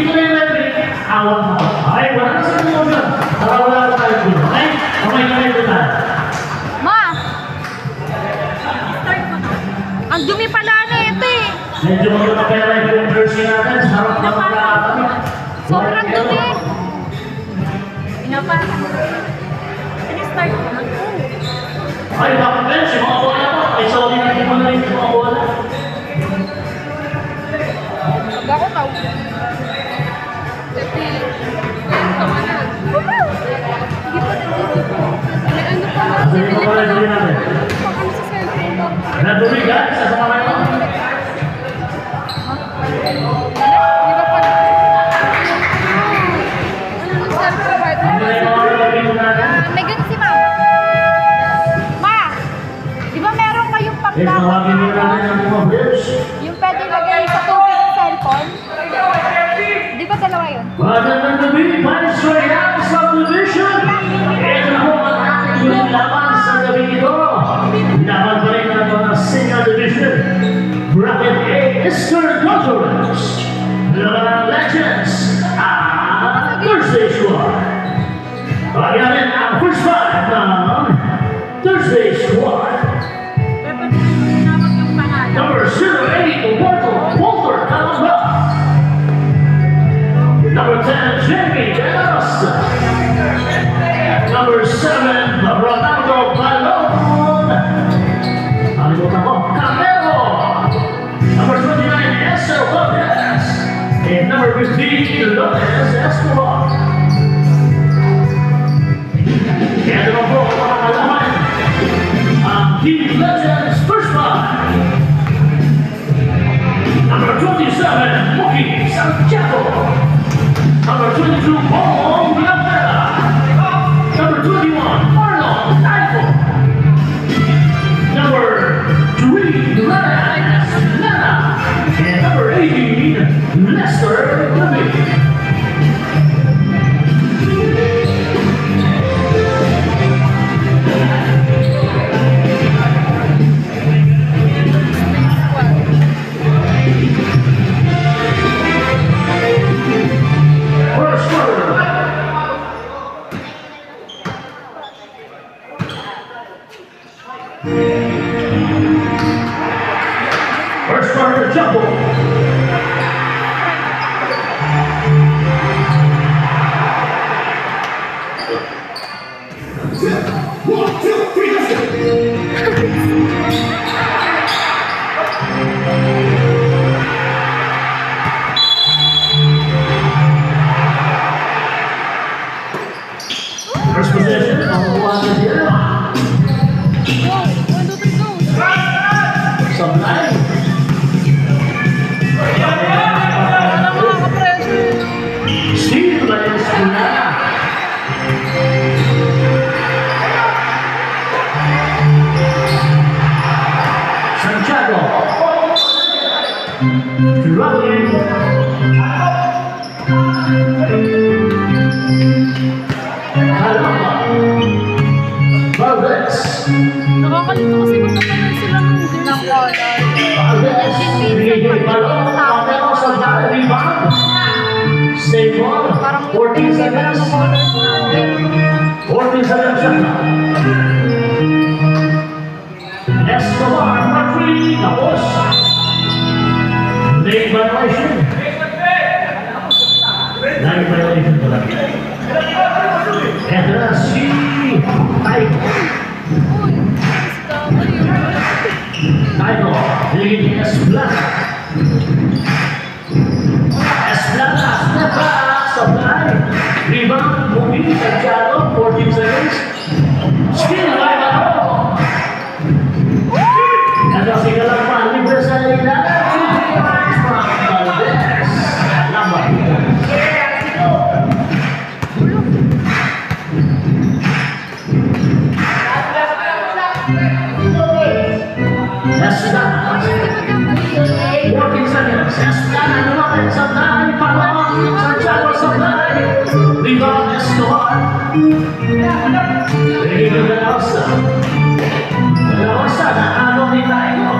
dito na yung referee, awat mo. Okay, wala na sa mga dyan. Para wala na tayo dito. Okay? Okay, kamay ko tayo. Ma! Ang dumi pala na ito eh. Medyo magkakapera yung jersey natin. Sa harap na magkakatabi. Sobrang dumi. Inapa. Start ko na. Ay, bakit ba? Si mga bola pa. Ay, sorry na hindi mo na rin si mga bola. Pag ako tao. Kasi, tama na. Hindi pa ano pa na. Kasi yung mga bola natin. Pakano sa cellphone ko. Nadumi ka? Sa kamay mo? Hindi ba pa? Ano ng cellphone ba? Hindi na yung mga bola dito natin. May ganun si ma'am. Ma! Di ba meron kayong Eh, tawagin nyo natin ang mga bears. yung pwede lagay sa tubig ng cellphone? Di ba dalawa yun? Magandang gabi, Pines Royal Subdivision. Ito na po ang ating laban sa gabi ito. Laban pa rin natin ang Senior Division. Bracket A, Eastern Conference. Laban ng Legends. Thursday Squad. Pagamin ang first fight ng Thursday Squad. Number 08, Walter Calamba. Number 10, Jamie Denosta. Number 7, Ronaldo Balon. Alimutan ko, Camero. Number 29, Esel Lopez. And number 15, Lopez Escobar. Kaya naman po ang mga kalaman ang Team Legends first fight. Number 27, Mookie Santiago. Number 22, Paul Villavera. Number 21, Marlon Taiko. Number 3, Lana. And number 18, Lester Levy. First quarter. First quarter jumble. One, two, three, let's go. First position, Omuana here. Go! 1, 2, 3, go! Some line. Wala makaka-pressure. Steve Valenzuela. Santiago. Rolling. Calamba. Valdez. Nakakalito kasi magkakaroon sila ng color. Valdez. Bigay balon. Camero sa dahil. Rebound. Stay ball. 14 seconds. 14 seconds. Escobar. Marfree. Tapos. Late violation. Late violation pala. Eto na si Taiko. Uy! Taiko. Ligid ni Esplana. Esplana. Step back. Supply. Rebound. Movie. Santiago. 14 seconds. Skill by Bato. Eto si Galakpan. Libre sa ilalim. 2 points from Valdez. Number 14 seconds. Esplana lumapit sa dahil. Palong. Santiago sa dahil. Rebound Escobar. Ligid ni Denosta. Denosta na ano ni Taiko.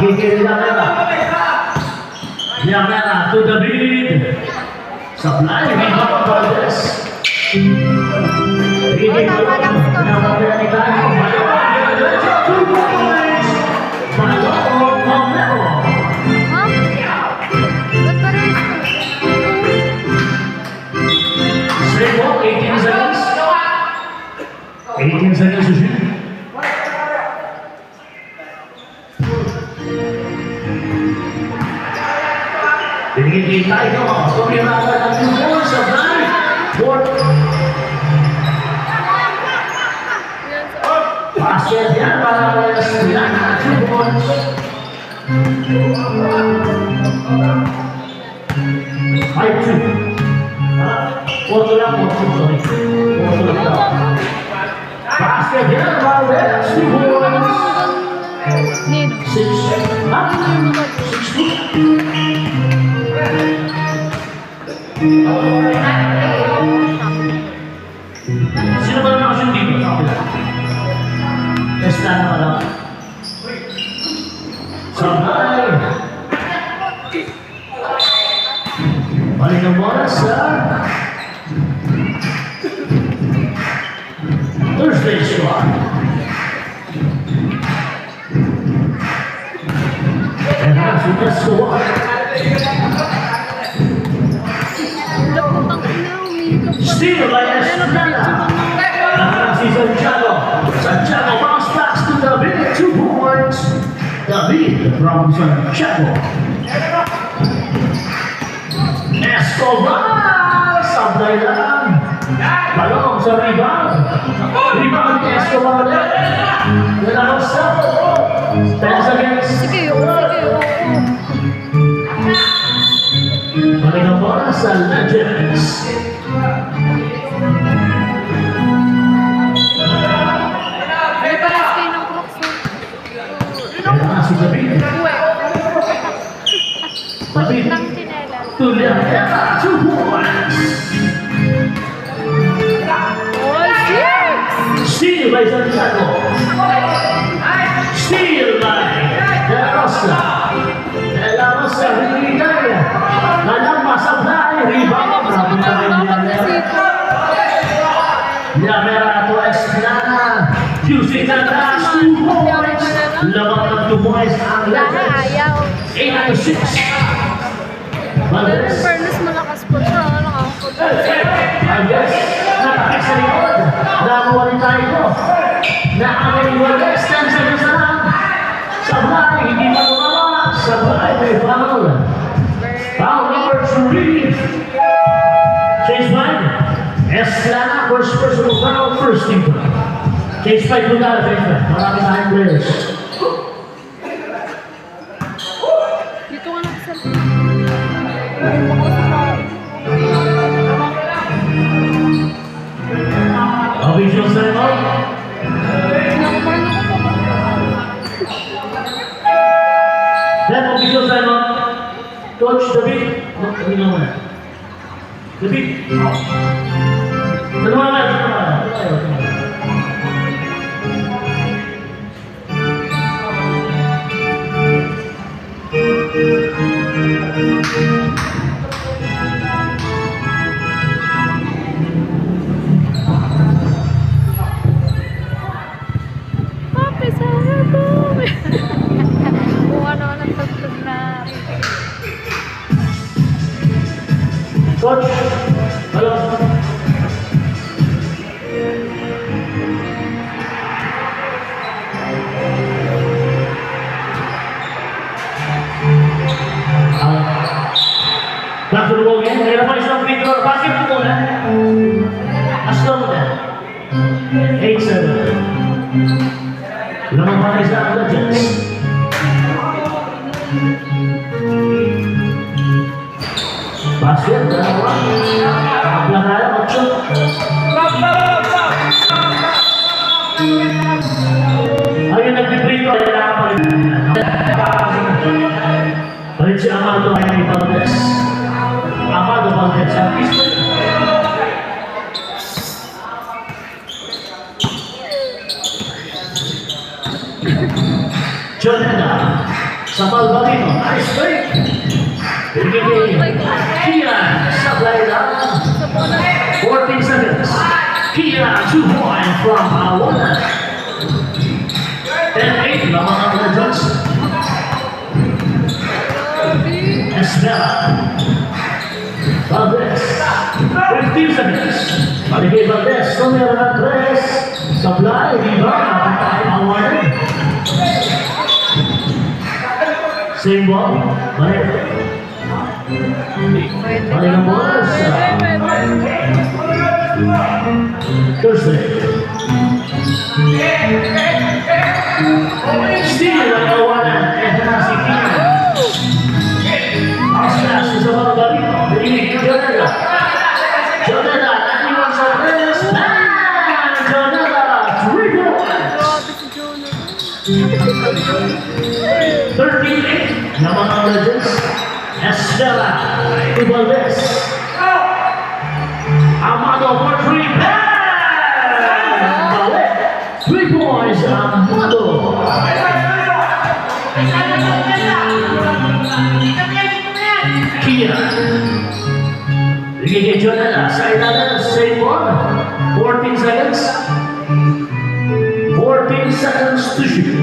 Gigil na Mera. Mera Pato David. Supply, rebound Valdez. Reading tama lang, stop. Pinapagyan ni Tayo. Diretso, 2 points. Malong Momero. Ha? Ba't parehas ko? Straight ball, 18 seconds. 18 seconds to shoot. Binigay tayo. Kumilala ng 2 points of 9. Fourth. Basket yan para Estrellana. 2 points. 5-2. Porto lang, sorry. Porto lang daw. Basket yan para 2 points. Nino. 6. Ha? 6-2. Sino ba naman kasi dito sa kapila? Estrellana ka lang. Sabay. Balik ng bola sa Thursday squad. And that's the squad. Laputang ina, umiikot pa. Steal by Estrellana. Si Santiago. Santiago bounce pass to David. 2 points. David from Santiago. Escobar. Sablay lang. Balong sa rebound. Rebound ni Escobar. Lalabas sa 10 seconds. Sige, oo. Balik ang bola sa Legends. May parehas kayo ng Crocs, oh. Kaya nga si David. Uwe. David. Nang tinelas. Tuliang Eva. 2 points. Oh, six! Steal by Santiago. Steal by De La Rosa. De La Rosa, hinihintay. Nalampas sa fly. Rebound. Napunta rin Villamera. Villamera to Estrellana. Using the last 2 points. Labang ng 2 points ang Lahat Legends. ayaw. 8-6. Pero in Valdez. fairness, malakas po siya. Nakakapag. Valdez. Natakit sa likod. Nakuha ni Tayo. Nakamay ni Valdez. 10 seconds na lang. Sabay, hindi pa tumama. Sabay, may foul. Foul number 3. Change mind. Estrellana, first personal foul, first team foul. Change mind po na, change mind. Marami tayong players. Dito ka nagsal. Official timeout. Nakumain ako pa. Then official timeout. Coach David. David naman. David. Ano naman? Papi, sana po. Kung ano ang tagtag na. Coach. Hello. Back to the ball game. Meron pa isang free throw. Basket po muna. Aslo muna. 8-7. Lamang pa rin sa Legends. Basket. Dalawa. Paglahayan. 8. Ayun, nag-free throw. Kailangan pa rin. Balik si Amado kay Valdez. Amado Valdez sa pistol. Jonena sa Palbarino. Nice break. Beginning, Kian, supply down. 14 seconds. Kian, 2 points from Awana. 10-8, lamang ang Legends. Esmera. Valdez. 15 seconds. Paligay Valdez, numero na 3. Supply, Viva, Awana. Same ball, balik. Balik ang bola sa Thursday. Steal ang kawanan. Ito na si Kian. Ang smash sa mga balito. Binilig ni Joneda. Joneda, 91 sa press. Bang! Joneda, 3 points. 13-8 naman ang Legends. Estela to Valdez. Amado for 3. Balik. 3 points, Amado. Kia. Bigay kay Joneda. Sa ilalim, same one. 14 seconds. 14 seconds to shoot.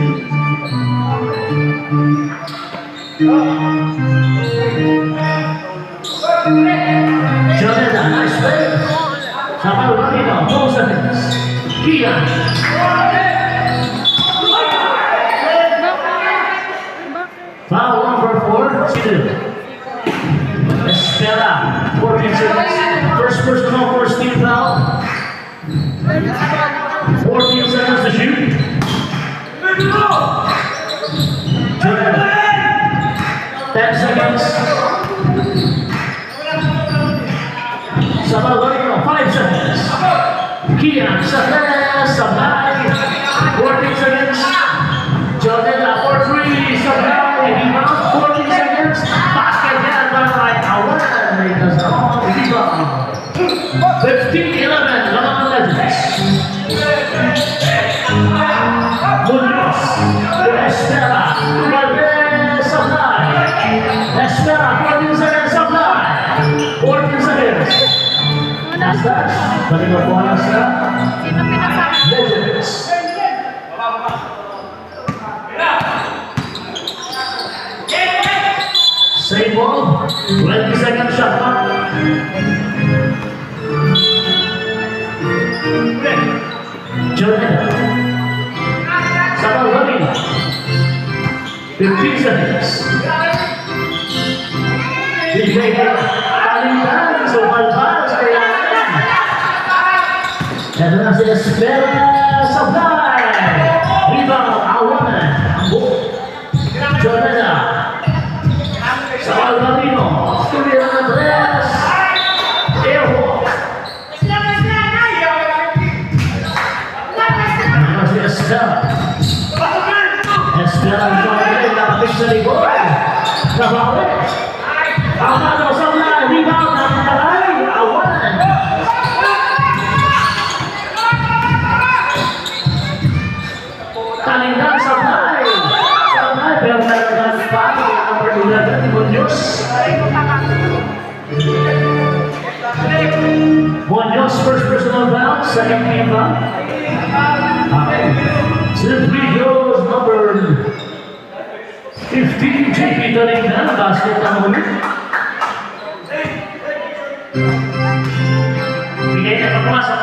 Joneda, nice play. Sama Ramiro, 4 seconds. Kian. Foul number 4, Sidu. Espera, 14 seconds. First personal, first team foul. 14 seconds to shoot. Joneda. 10 seconds. Sabah Ramiro, 5 seconds. Kian, Sabay, 14 seconds. Joneda for 3, Sabay, rebound, 14 seconds. Basket hand by Awan, because all rebound. 15-11, Lamang Legends. Munoz, Espera, Valdez, Sabay. Espera, 14 seconds, Sabay. 14 seconds. Last touch, balik ang bola sa Sino pinasama? Legends. Same ball, 20 seconds shot clock. Joneda. Sabah Ramiro. 15 seconds. Bigay kay Kalindan, so palpas kaya. Ito na si Espera, Sabay. Rebound, Awana. Joneda. Sabah Ramiro. Tumira na 3. Eho. Ito si Espera. Espera ang pagkain, nakapit sa likod. Kabawi. Amado Sabay, rebound, nakalay. Awan. Kalindan Sabay. Sabay, pero meron pa. Number 11, Munoz. Munoz, first personal foul, second team foul. Simply goes number 15, JP Talindan, basket ang ulit. Bigay na pagpasok.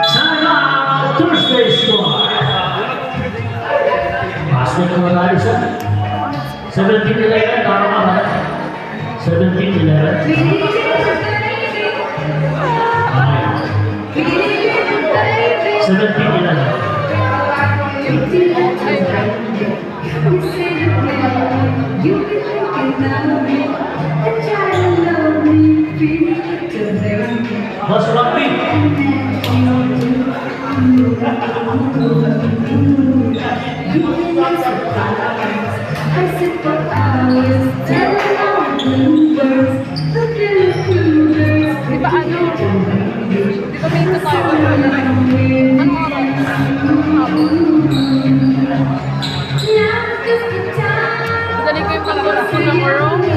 Sana Thursday score. Basket ang malayo siya. 17-11, para mahal. 17-11. 17-11. Mas rugby. Di ba ano? Di ba may ito tayo? Anong oras? siguro po ng Romy.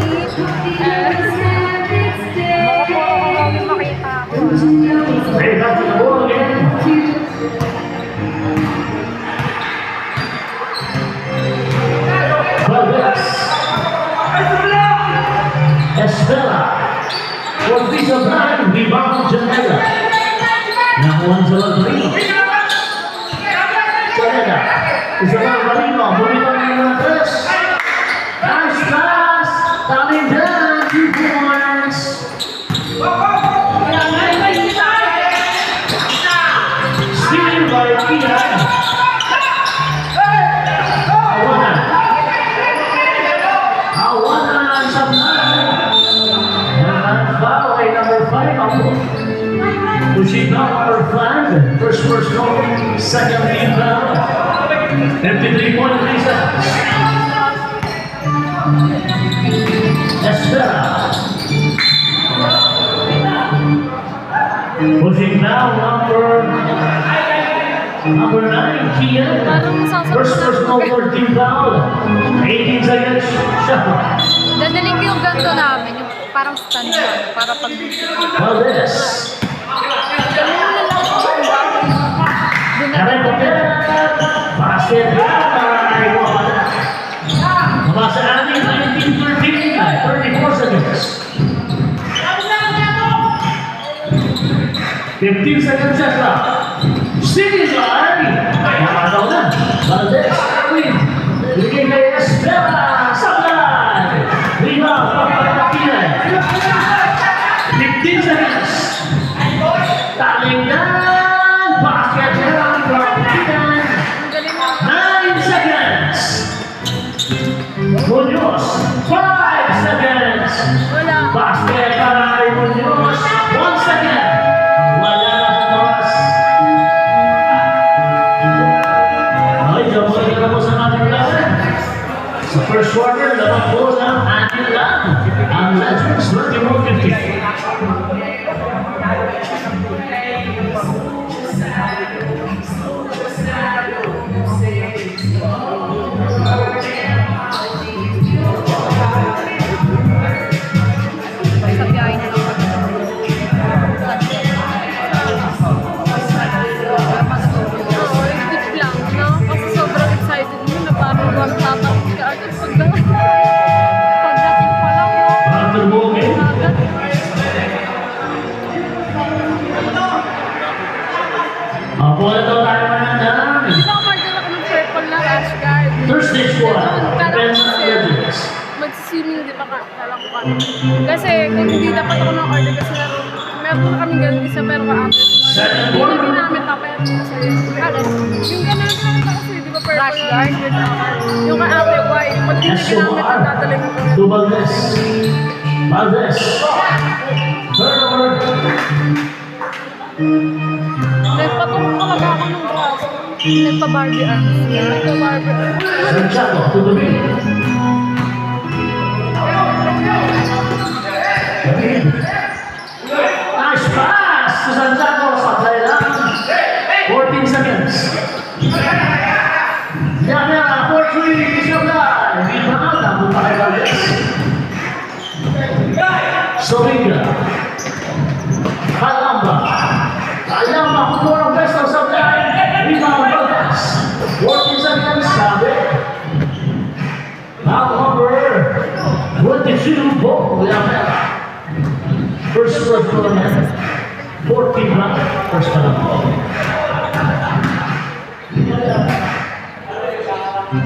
Baka po ako Romy makita ako. Hey, back to the ball again. Valdez. Estela. For Visa Blind, rebound Janela. Nakuha sa Valderino. Janela. Isabel Valderino. Bumito ng mga tres. Nice pass. Coming down. 2 points. Steal by Kian. Awana sa foul ay number 5 ako. Pushing down our flag. First goal. Second team foul. 53.3 seconds. Estela. Pushing down number 9, Kian. First goal for team foul. 18 seconds. Shuffle. Dadaling ko yung ganito namin, yung parang stand lang, para pag... Valdez. Basket. Mabasa natin 19-13. 34 seconds. 15 seconds left. Steal by. Nakataw na. Valdez. Erwin. Bigay kay Estela. Sablay. Rebound. Papatakilan. 15 seconds. Talingan. Basket lang. Papatakilan. 9 seconds. Munoz. 5 seconds. Wala. Basket para kay Munoz. 1 second. Wala na ang oras. Okay, jamuhin na po sa ating laban. Sa first quarter, laban po ng ating lang. Ang Legends 21-50. Sa biyahe na lang. Oo, ikit lang, no? Kasi sobrang excited mo na parang magtatapos ka agad pagdating pa lang, no? After moving, Agad. po na daw tayo manandang. Hindi na umorder ako ng purple na rash guard. Thursday squad, depends on Legends. Mag-swimming, di ba kala ko ano. Kasi kung hindi dapat ako ng-order kasi meron na kaming ganun isa pero ka-apple. Second Hindi quarter, namin tapos kasi yung ganun nakita kasi di ba purple rash guard yung ka-apple white. Pag hindi ginamit ang dadalhin mo. to Valdez. Valdez. Turnover. Nagpatungo talaga ako ng braso. Nagpa-Barbie arms. Nagpa-Barbie arms. Santiago to the middle. Nice pass to Santiago sa Thailand. 14 seconds. Yana, 4-3, Isabel. Rebound, napunta kay Valdez. Solinga. Calamba. Calamba, kukuha ng best of Sablay. Rebound, Valdez. 14 seconds, sabi. Foul number 22, Bo Villamera. First first tournament. 14 round, first round.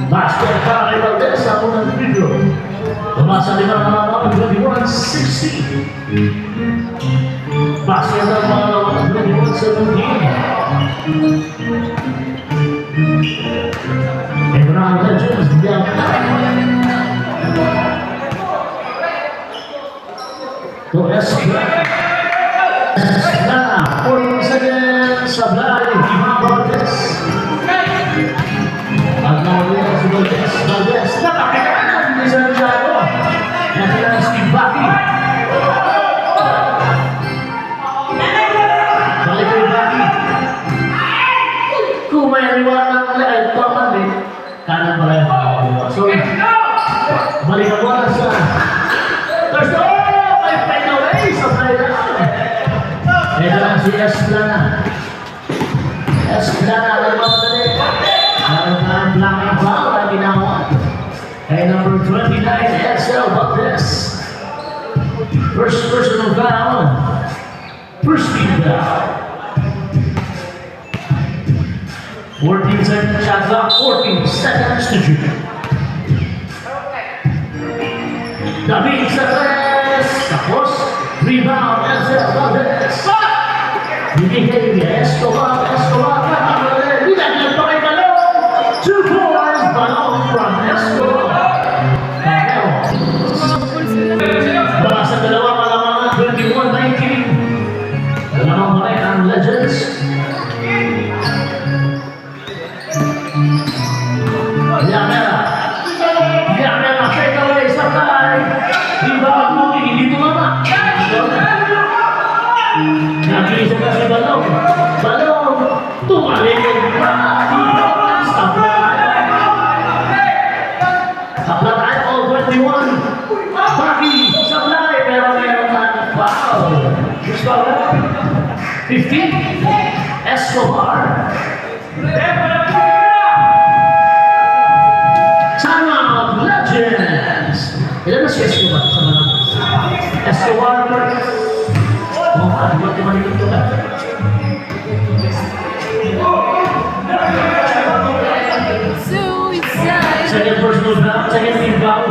Basket para kay Valdez sa unang video. Tumasa 5 mga 21-16. Basket ang mga 21-17. Abraham Legends, diyan. To Esplana. Esplana, 40 seconds, Sablay, Ivan Valdez. At nawala si Valdez. Valdez, napakakanan ni Santiago. Nakilala si Baki. Balik kay Baki. Kung may niwala ng ay paman din, kanan pala yung mga. So, Balik ang bola sa first goal! May fade away sa playground. Ito lang si Esplana. Esplana, nagmamadali. Meron na ang blocking foul na ginawa. Kay number 29, Edsel Valdez. First personal foul. First team foul. 14 seconds shot clock, 14 seconds to shoot. David sa tres. Tapos, rebound, Edsel Valdez. Binigay ni Escobar. Nilagyan pa kay Balong. 2 points, Balong from Escobar. Baka sa dalawa malamangan, 21-19. Dalawang pa rin ang Legends. Yamera, take away sa fly. Rebound mo, hindi tumama. Nag-iisa na si Balong. Balong, tumalikod pa. Stop na tayo, all 21. Paki, sablay, pero meron na foul. Just foul. 15, Escobar. Time out, Legends. Ilan na si Escobar? Escobar. Buat teman itu kan. Second personal foul, second team foul.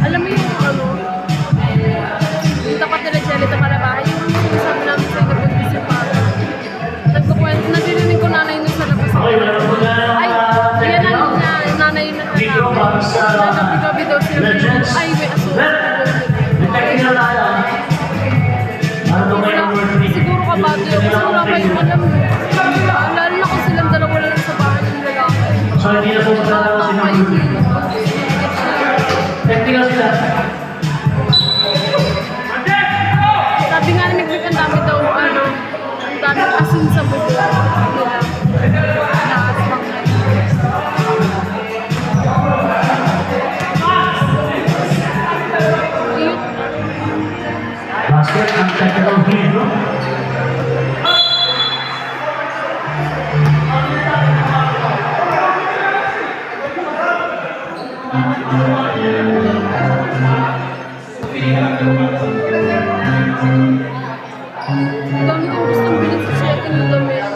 Alam mo yung ano, yung tapat nila Jelita Marabahay, yung sinasabi namin sa ikabuntis yung para. Nagkukwento, narinig ko nanay nun sa labas. Okay, wala pa na. Ay, yan ang nanay na nagabi daw sila. Ay, may aso. Detecting na tayo. Ano ba yung word ni? Siguro kabado yun, kasi wala kayong alam. Lalo na kung silang dalawa lang sa bahay ng lalaki. So, hindi na po matalawa si number 2. Technical sila. Sabi nga ni Mick, ang dami daw, ano, ang dami asin sa bugo nila. Basket ang technical hero. Ang dami kong gustong bilhin sa second na damit.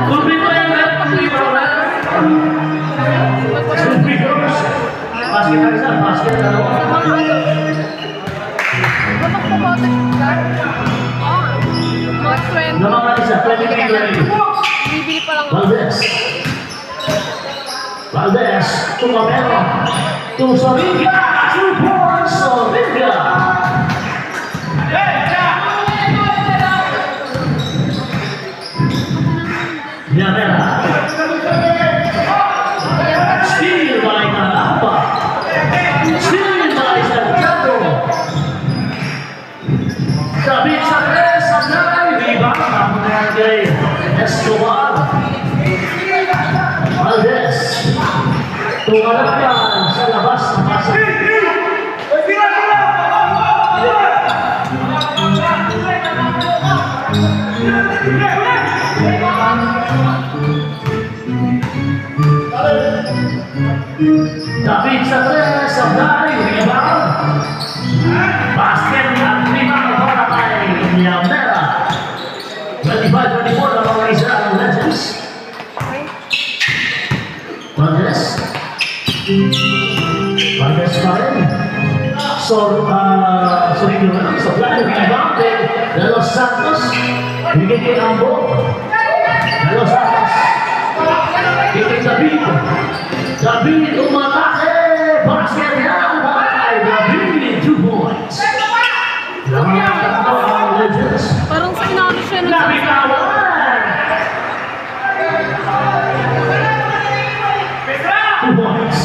Kumpleto yan, kumpleto na. Kumpleto. Basket ang isa, basket na ako. Naman ang isa, 23. Bibili pa lang ako. Valdez. Valdez, tumamero. Tusabiga, 2 points, Sabiga. Yamera. Steal by Nalapa. Steal by Santiago. David sa tres, sa nine, rebound. Ang kay Escobar. Valdez. Tumalagyan sa labas ng masa. David sa tres, sa nine, rebound. Basket at rebound para kay Yamera. 25-24 na mga isa ng Legends. Valdez. Valdez pa rin. So, sa plano, rebound de Los Santos. Bigay kay Ambo. De Los Santos. Bigay David. David umatake! Basket yan by David, 2 points. Lamang tatlo ang Legends. Parang sa inano siya Nabitawan! 2 points.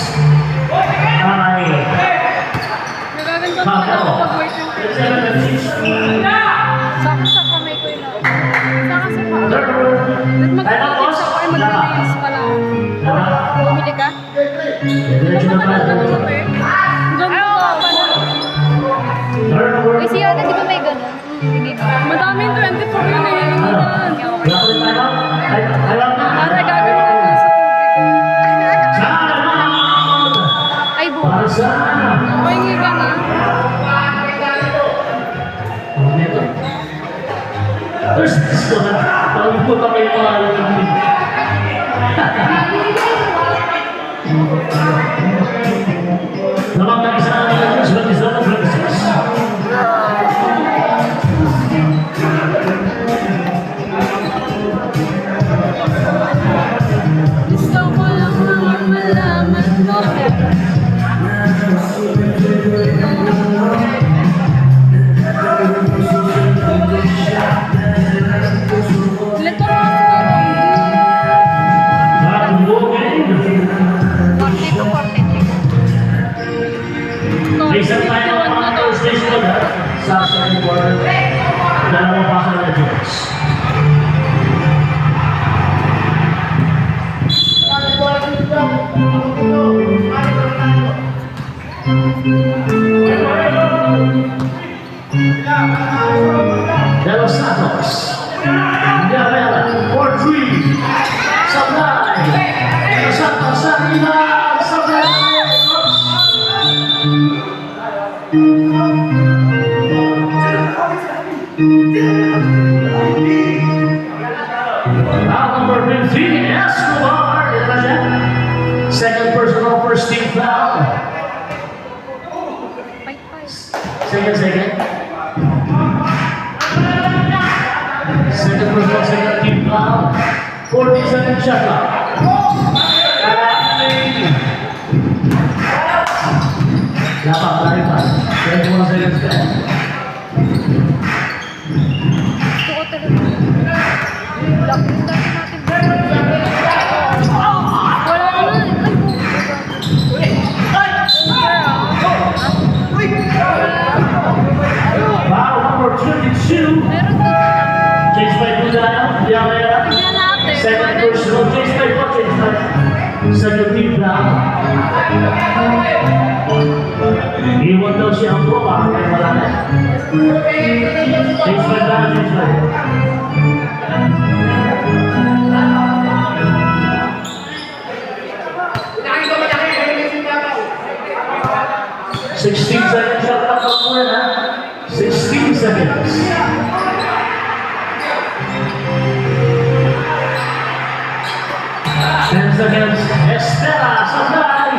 Ay, Nagaganda ko na ako pag-wait yung saka sa kamay ko yun. Saka sa paa. Nagmag-tips ako ay mag-release pala. Bumili ka? diretso na Ano tayo. sa pair? Ganda ka pala. Eh, si Yana, di ba may ganun? Sige. Madami yung 24 yun eh. Hindi na. Wala ko rin tayo. Alam na. Para gagawin natin sa tubig. Salamat! Ay, buo. Para sa... Pahingi ka na. Ito. There's this one. Pag-ipot ako yung mga alam. Lamang na isa ang Legends, 27-26. Gusto ko lang mga malaman mo. Leto mo Bagong booking. 40 to 43. May isang tayo ang mga first station sa second quarter. Dalawang pa sa Legends. De Los Santos. Gavela, 4-3. Supply. De Los Santos sa lima. Supply. Foul number 15, Escobar. Ito na siya. Second personal, first team foul. Second. Second personal, second team foul. 40-second shot clock. Dapat tayo pa. 21 seconds ka. Gusto ko talaga. Lock din dati natin. Wala na. Foul number 22. Meron dito na. Change by Pudano. Diamera. Tignan natin. Second personal, change by po, change by. Second team foul. Iwan daw siya ang tropa. Kaya wala na. Change by foul, change by. Sixteen seconds shot clock on muna na. 16 seconds. Ten seconds. Estela, supply.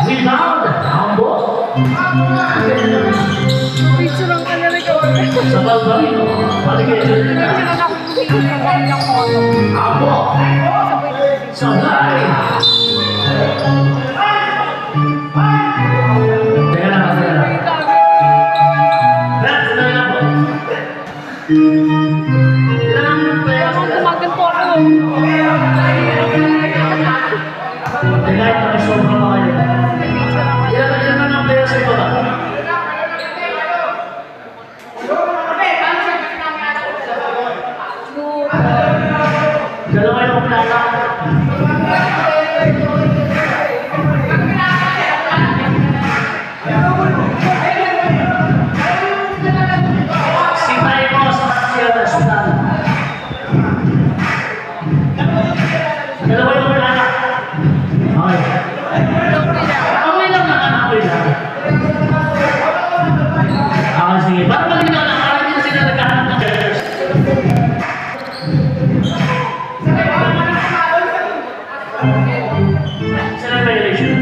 Rebound. Ambo. Picture lang ka nila ikaw. Sa Balbalino. Paligid. Picture lang ako yung ng photo. Ambo. Supply. Teka lang. That's the number. Ilan ang players? Ako gumaganto ako. Tingnan mo ang sobrang mga yun. Ilan ang players ito ba? Dalawa yung plata. Sintay mo sa Sierra Nacional. Dalawa yung plata. Okay. Okay lang naman, okay lang. Okay, sige. Para malinaw lang, para hindi na sila nagkahanap ng players. Sino yung violation?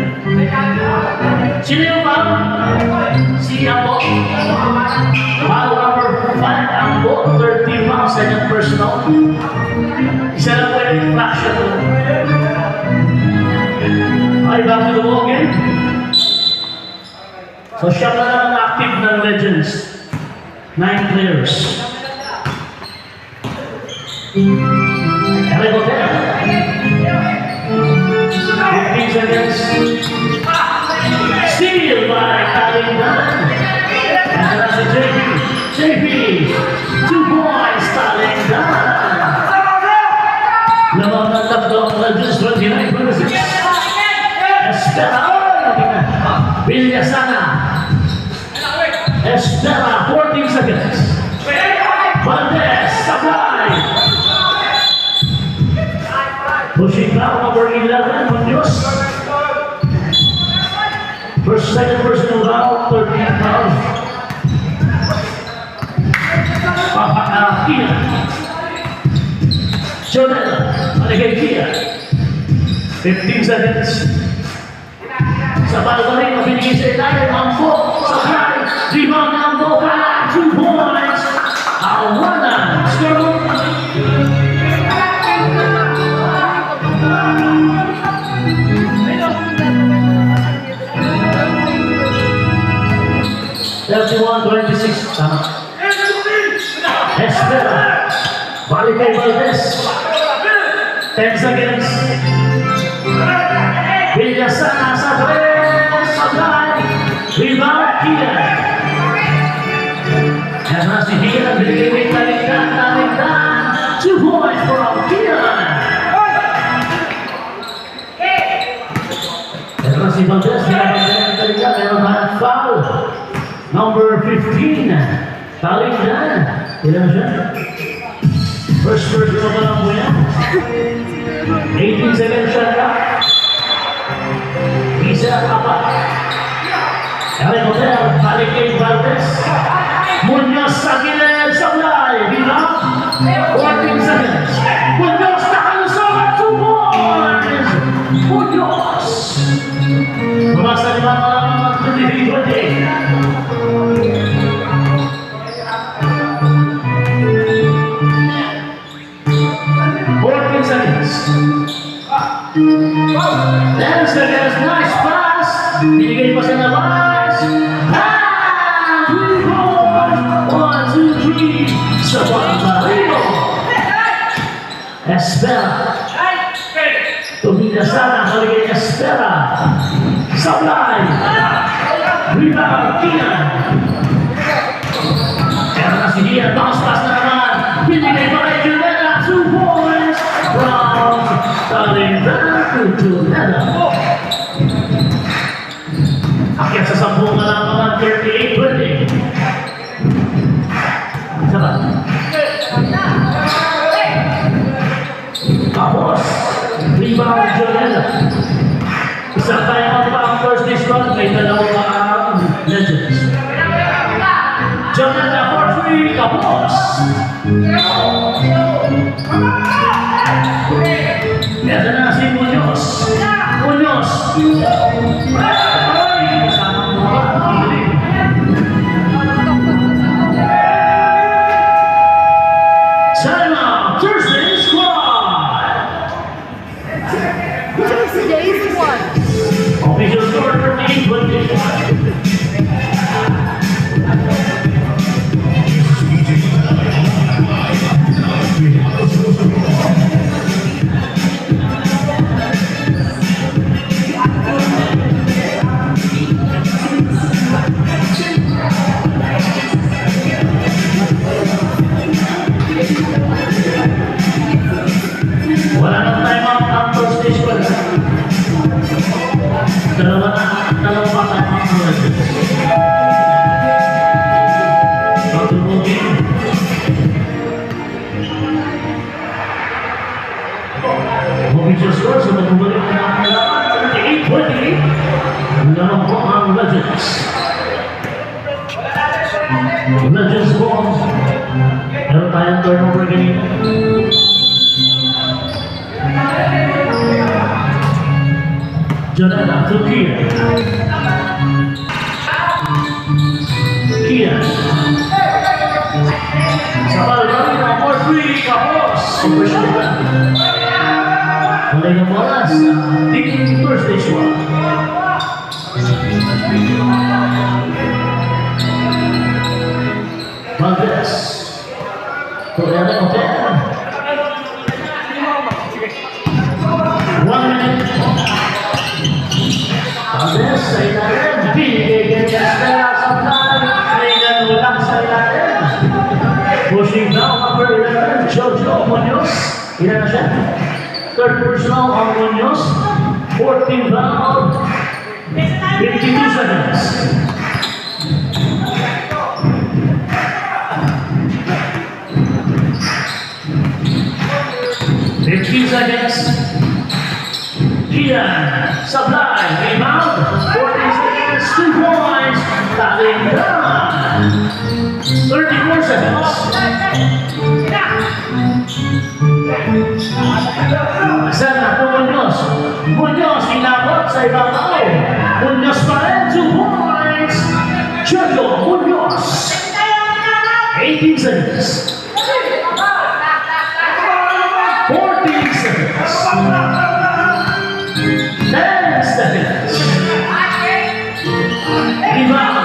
Sino yung foul? Si Ambo. Foul number 5, Ambo. 13 foul, second personal. Isa lang po yung infraction. Okay, Okay, back to the ball game. So siya na lang ang active ng Legends. 9 players. Eric Hotel. 15 seconds. Steal by Talindan. And that's a JP. JP. 2 points, Talindan. Lamang ng tatlo ang Legends 29-26. Espera. Villasana. Espera, 14 seconds. Valdez, supply. Pushing down number 11, Munoz. Second personal foul, 13 foul. Kia. Jonel, Aligay Kia. 15 seconds. Sa balbalik na binigay sa ilalim, Ambo, supply. Rebound ng Ambo, 2 points. Awanan, score. Tama. Espera. Balik kay Valdez. 10 seconds. Villasana sa press. Supply. Rebound Kia. Yan na si Kia. Binigay Talindan. 2 points from Kia. Yan na si Valdez. Binigay Talindan. Meron na foul. Number 15, Talindan. Ilan na siya? First person na lang po yan. 18 seconds siya ka. Isa apa. Eric Hotel, balik kay Valdez. Munoz sa gilid, supply. Rebound. 14 seconds. Munoz nakalusok at 2 points. Munoz. Bumasa ni mga 23-20. Then seconds, nice pass. Binigay pa sa labas. Ah! 3 points. 1, 2, 3. Sa Barbarino. Espera. Tumida sana. Maligay Espera. Supply. Rebound. Kian. Kaya na si Kian. Bounce pass na naman. Binigay pa kay Junela. 2 points. From Talindan to Junela. Akyat sa 10 na lang naman. 38-20. Sabat. Tapos. Rebound Junela. Isang tayo pa ang first dish-run. May dalawang Legends. Junela for 3. Tapos. Ito na si Munoz. Munoz. Sana Thursday Squad. Thursday Squad. Official score 38-20. Wala nang time out ang first stage pa. Dalawa pa time out ng Legends. Pagtulong game. Official score sa magbubalik na ang kailangan. 38-20. Naman po ang Legends. Legends ball. Meron tayong turnover game. Jonela to Kia. Kia. Sa balbalik na 4-3. Kapos. Super Sugar. Mulai ng oras. Team Thursday Squad. Torero, okay. 1 minute. Pabes sa ilalim. Binigay Estela sa plan. May nanulang sa ilalim. Pushing down number 11, Jojo Munoz. Ilan na siya? Third personal on Munoz. 14 foul. 52 seconds. Kian, supply, rebound, 14 seconds, 2 points, Taling down. 34 seconds. Sana po Munoz. Munoz, inabot sa ibabaw. Munoz pa rin, 2 points. Jojo Munoz. 18 seconds. 14 seconds. 10 seconds. Rebound.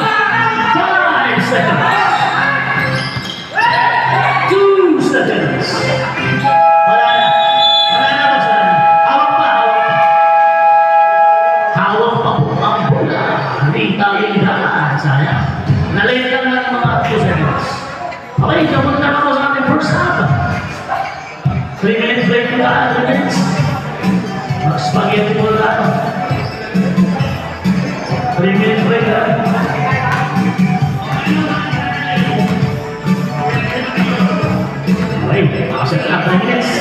5 seconds. 2 seconds. Wala na. Wala na ba sa hawak pa, hawak pa. Hawak pa po ang bola. Italing na. Sayang. Nalate lang ng mga 2 seconds. Okay, kapunta na ako sa ating first half. 3 minutes break na 3 minutes. Spaghetti mo lang. 3 minutes break na. Okay, makasip na 3 minutes.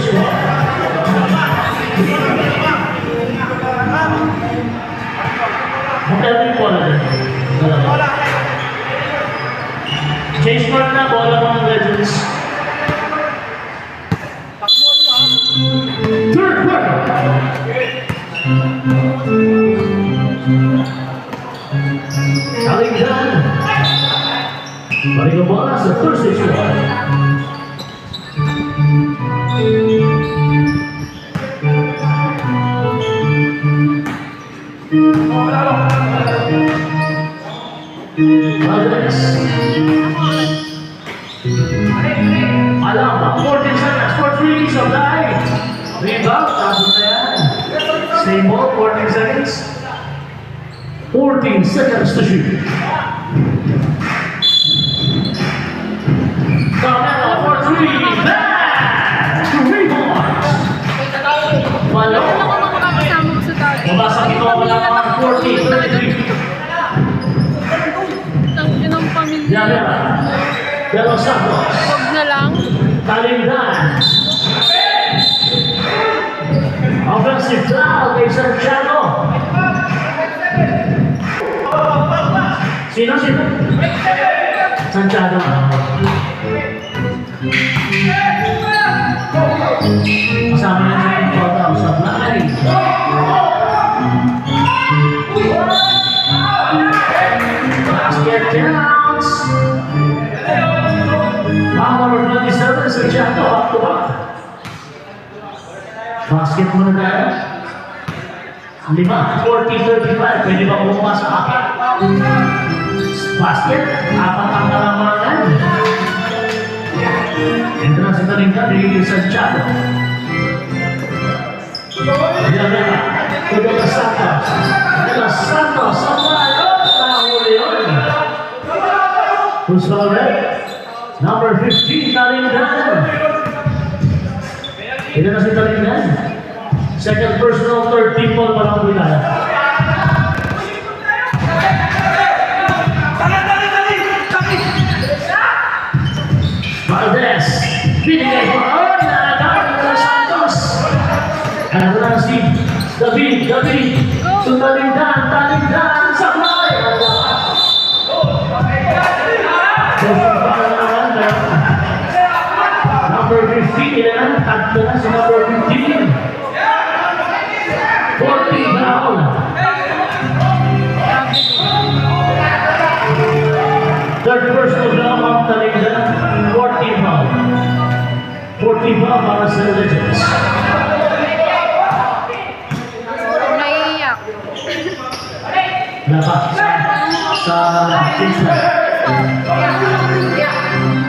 squad. Magkano yung bola din? Dalawa. Change mark na, bola mo ng Legends. Third quarter. Alingdan. Balik ang bola sa Thursday squad. Valdez. Alaba, 14 seconds for three, supply. Rebound, tapos na yan. Same ball, 14 seconds. 14 seconds to shoot. Carmelo for three, back! 3 points. Malo. Ano ko makakasama ko sa dati? Mabasag ito ang mga 40, 33. Yun ang pamilya. Yamera. De Los Santos. Huwag na lang. Talingdan. Offensive foul kay Santiago. Sino? Santiago. Kasama na siya yung photo sa fly. Basket counts. Foul number 27, Santiago, back to back. Basket muna tayo. 5, 40-35. Pwede ba bumaba sa apat? Basket, apat ang kalamangan. Entrance ito rin ka, Rio Santiago. Yamera, to De Los Santos. De Los Santos, sa palo. Nahuli yun. Who's the red? Number 15, Talingdan. Ito na si Talingdan. Second personal, third team ball pa lang po tayo. Valdez, binigay po. Oh, nakakawin na ng Santos. Ano na si David, to Talingdan, sa fly. Number 15, tatlo na si number 15. 14 foul. Third personal foul ng Talingdan, 14 foul. 14 foul para sa Legends. Naiiyak. Dapat sa Kingston.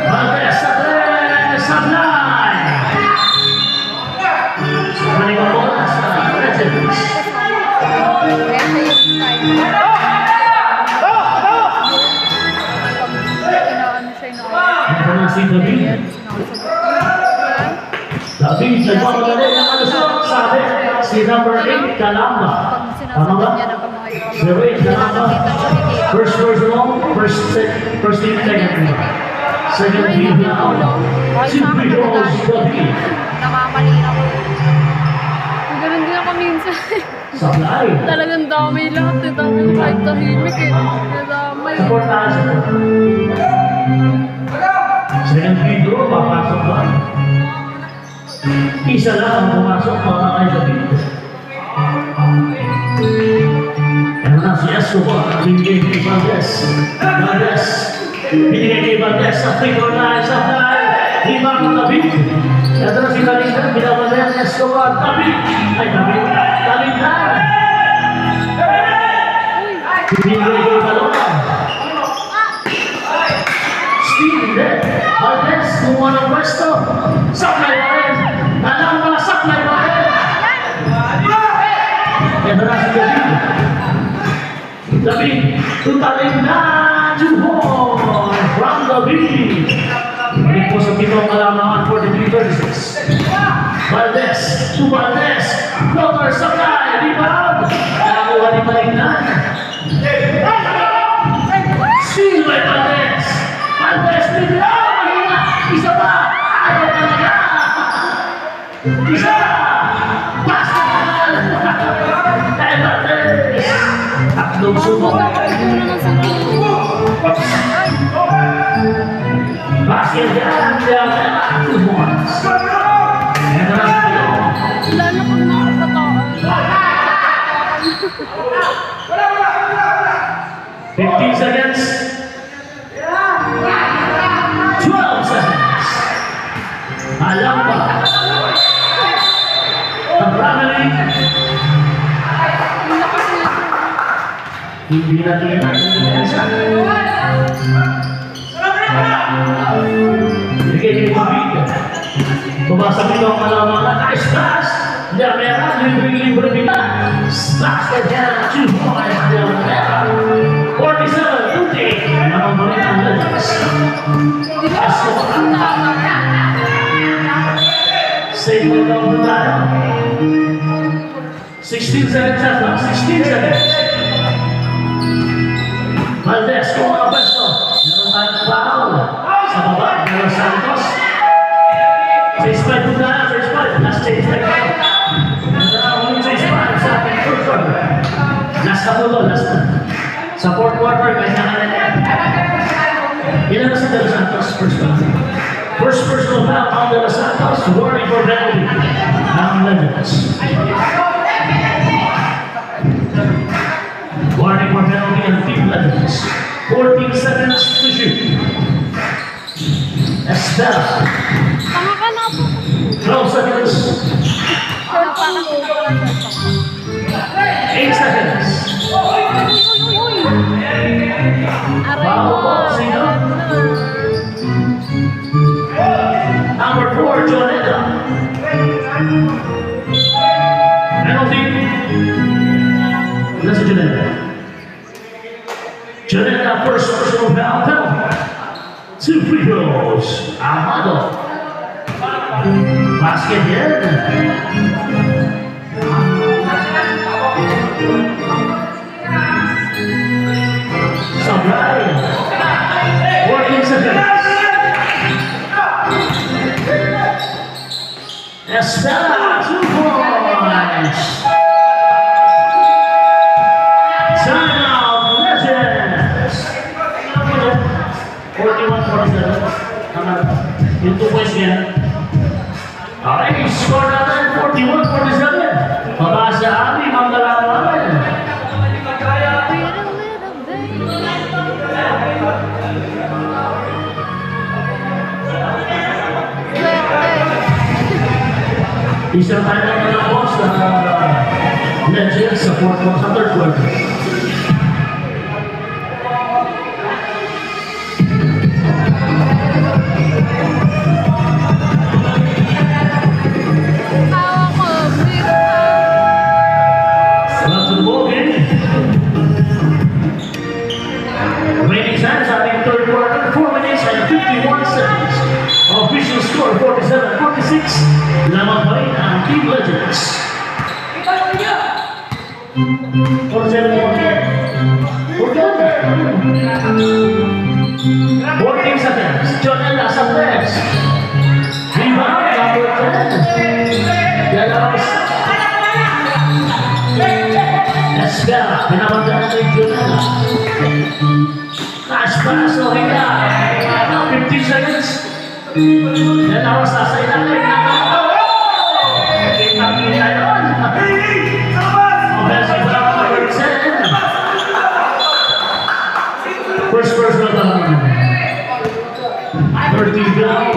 Valdez sa tres, sa fly. Balik ang bola sa Legends. Kaya sa'yo tayo. Inaano siya Ito na si David. David, nagpapadali ng alusot, sabi si number 8, Calamba. Tama ba? Si Ray, Calamba. First personal, first team, second team. Second team na ako. Si Bigos David. Nakakalina ko. Ganun din ako minsan. Supply. Talagang dami lahat eh. Dami ko kahit tahimik eh. Nadamay. Supportahan siya. Second Pedro, papasok ba? Isa lang ang pumasok para kay David. Ano na si Escobar, binigay kay Valdez. Binigay kay Valdez sa free throw line, sa fly. Rebound ng David. Ito na si Talingdan, binabalik ni Escobar. David! Talingdan! Binigay kay Balota. Steve, Valdez, kumuha ng pwesto. Supply pa rin. Alam mo na supply pa rin. Ito na si David, to Talingdan, 2 points from David. Balik po sa pitong kalamangan, 43-36. Valdez, to Valdez, floater, supply, rebound. Nakakuha ni Talingdan. Steal by Valdez. Valdez, bigla, mahina. Isa pa. Ayaw talaga. Isa! Basket! Evertes! Tatlong subok. Wala nang sino. Basket yan! Two points. And the rest of it. Lalo kung nakakataan. 15 seconds. 12 seconds. Alam ba? Ang Ramily. Ang lakas nito. Hindi na kita ng depensa. Bigay niyo yung tubig. Tumasok ito ang mga nice pass. Dermera, libre-libre kita. Basket yan, 2 points. Dermera. 47-50. Naman mo rin ang Legends. Save mo daw mo tayo. 16 seconds after. 16 seconds. Valdez, kung mga besto. Meron tayong foul. Sa baba, meron Santos. Chase 5 po tayo. Chase 5. Last chase 5 tayo. Huling chase 5 sa ating first quarter. Last kapulo. Last na. Sa fourth quarter, kanya ka na yan. Ilan na si De Los Santos first quarter. First personal foul on De Los Santos. Warning for penalty. Ang Legends. Warning for penalty and Team Legends. 14 seconds to shoot. Estella. Tama ka na po. 12 seconds. Wala pa kasi. 8 seconds. Uy! Aray Foul mo. ball, sino? Ayan na. Number 4, Jonetta. Penalty. Ilan si Jonetta? Jonetta, first personal foul penalty. 2 free throws. Amado. Basket yan. Sabay. 14 seconds. Estella, 2 points. Timeout, Legends. 41-47. Tama. Yung 2 points niya. Okay, score natin 41-47. Baba sa amin, ang dalaman. Isang tayo naman ang boss na Legends sa fourth quarter, sa third quarter. Tawa ko. Big Back to the ball game. Remaining time sa ating third quarter, 4 minutes and 51 seconds. Official score, 47-46. Lamang pa rin ang Team Legends. 14 seconds. Jonella Santos. Rebound, number 10. Dalawas. Escala, pinabagyan natin Jonella. Nice pass, okay ka. 15 seconds. Dalawas nasa ilalim. Kita-kita yun. Offensive foul number 10. First personal foul. 13 down.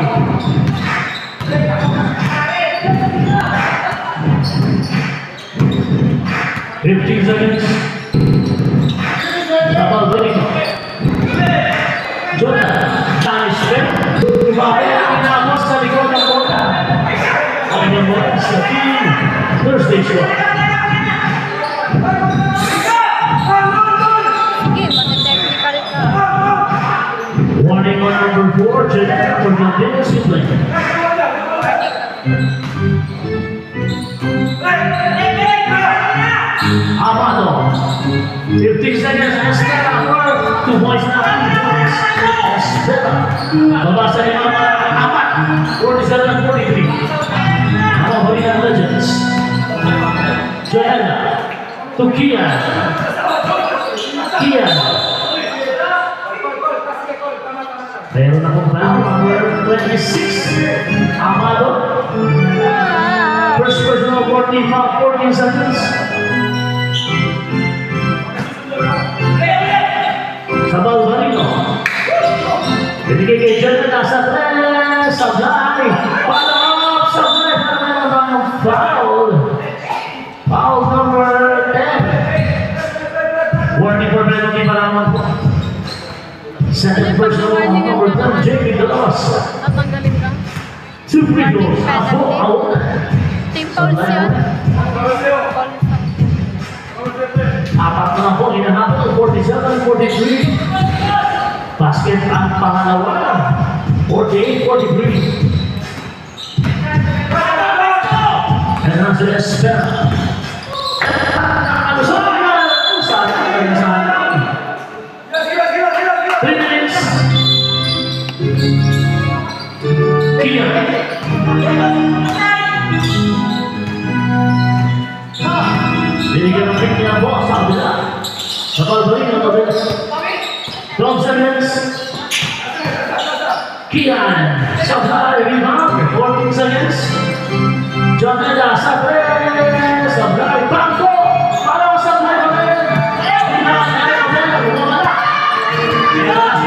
Fifteen seconds. Double winning. Jonah, nice spin. Tumabay ang inamos sa likod ng bola. Ang naman sa team. Thursday show. Sige, mag-technical ka. Warning on number 4, Jonah, for the Tennessee play. Amado. 15 seconds. Estela. 2 points na. 2 points. Estela. Babasa ni Mama. Apat. 47-43. Ano Joanna to Kian. Kian. Meron na pong foul, number 26, Amado. First personal 14 foul, 14 seconds. Sa Balbarino. Binigay kay Jordan nasa tres, Sablay. Follow up, Sablay para meron ng foul. Foul number 10. Warning for penalty para naman po. Second personal number 10, Jamie Dalos. Tatanggalin ka. 2 free throws, ako, out. Team fouls yun. Apat na po, inahabol, 47-43. Basket ang pangalawa, 48-43. And that's the Espera. Ano sa mga sana? 3 minutes. Kian. Binigyan ng pick niya po sa kabila. Sa Balbarino na kabila. 12 seconds. Kian. Sablay, rebound. 14 seconds. Joneda, Sablay. Sablay, Bangko. Parang Sablay pa rin.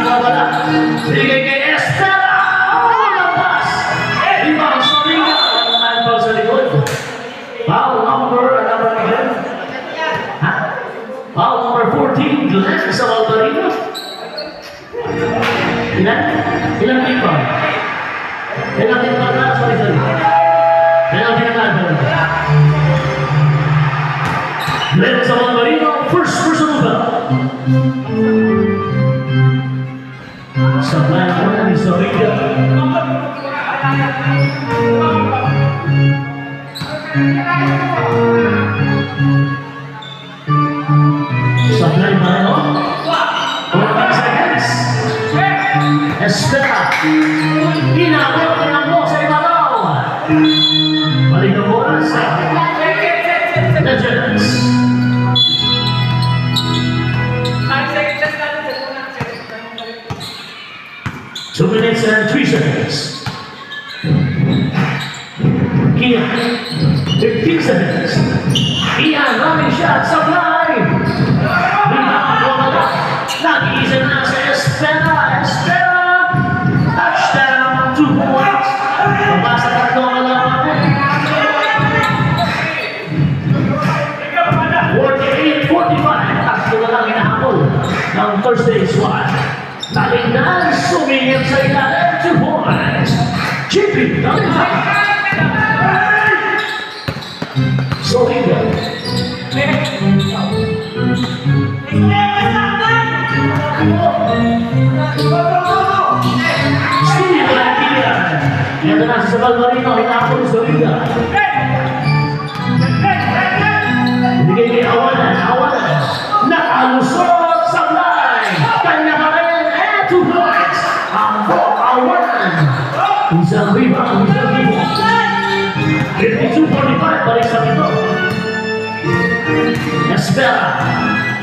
Bumabala. Binigay kay Estela. Lampas. Rebound sa liga. Foul sa likod. Foul number 11. Foul number 14. Glenn sa Balbarino. Ilan? Ilan people? Ilan people na? Sorry. Ilan people na? Glenn sa Balbarino. First personal foul. Sablay ako na ni Sorika. Sablay Marino. 14 seconds. Espera. Inabot ng mo sa ibabaw. Balik ang bola sa Legends. 2 minutes and 3 seconds. Kian, 15 seconds. Kian, running shot, Sablay. Nag-iisa na sa Espera. Espera. Touchdown, 2 points. Pabasa tatlo ka lang namin. 48-45. Tatlo na lang inahabol ng Thursday squad. Talingnan, sumingit sa ilalim, 2 points. Chippy, Talingnan. Solinga. Steve Lakia. Yan na nasa sa Balbarino, hinapon sa Solinga. Bigay kay Awalan. Nakalusot sa line. Kanya pa rin. 2 points. Ang Awalan. Isang rebound. 52-45. Balik sa ito. Espera.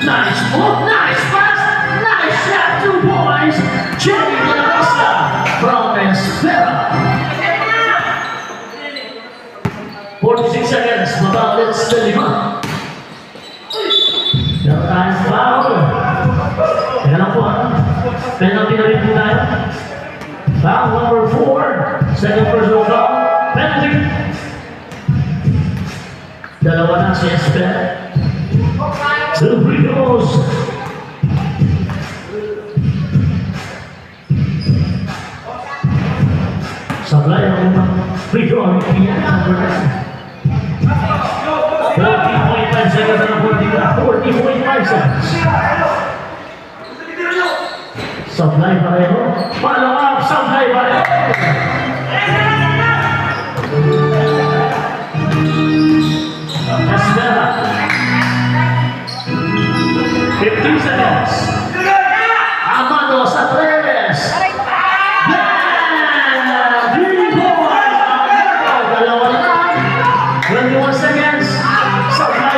Nice move. Nice pass. Nice shot. 2 points. Jenny Manasa from Espera. 46 seconds. Mabalit sa 5. Time foul. Teka lang po ha. Penalty na rin po tayo. Foul number 4. Second personal foul. Penalty. Dalawa na si Esper. 2 free throws. Sablay ang unang free throw. Number 9. 40.5 seconds na 40.5 seconds. Sablay pareho. Follow up, Sablay pareho. Espera. 15 seconds. Amado sa tres. Yeah! 3 points. Dalawa na. 21 seconds. Sablay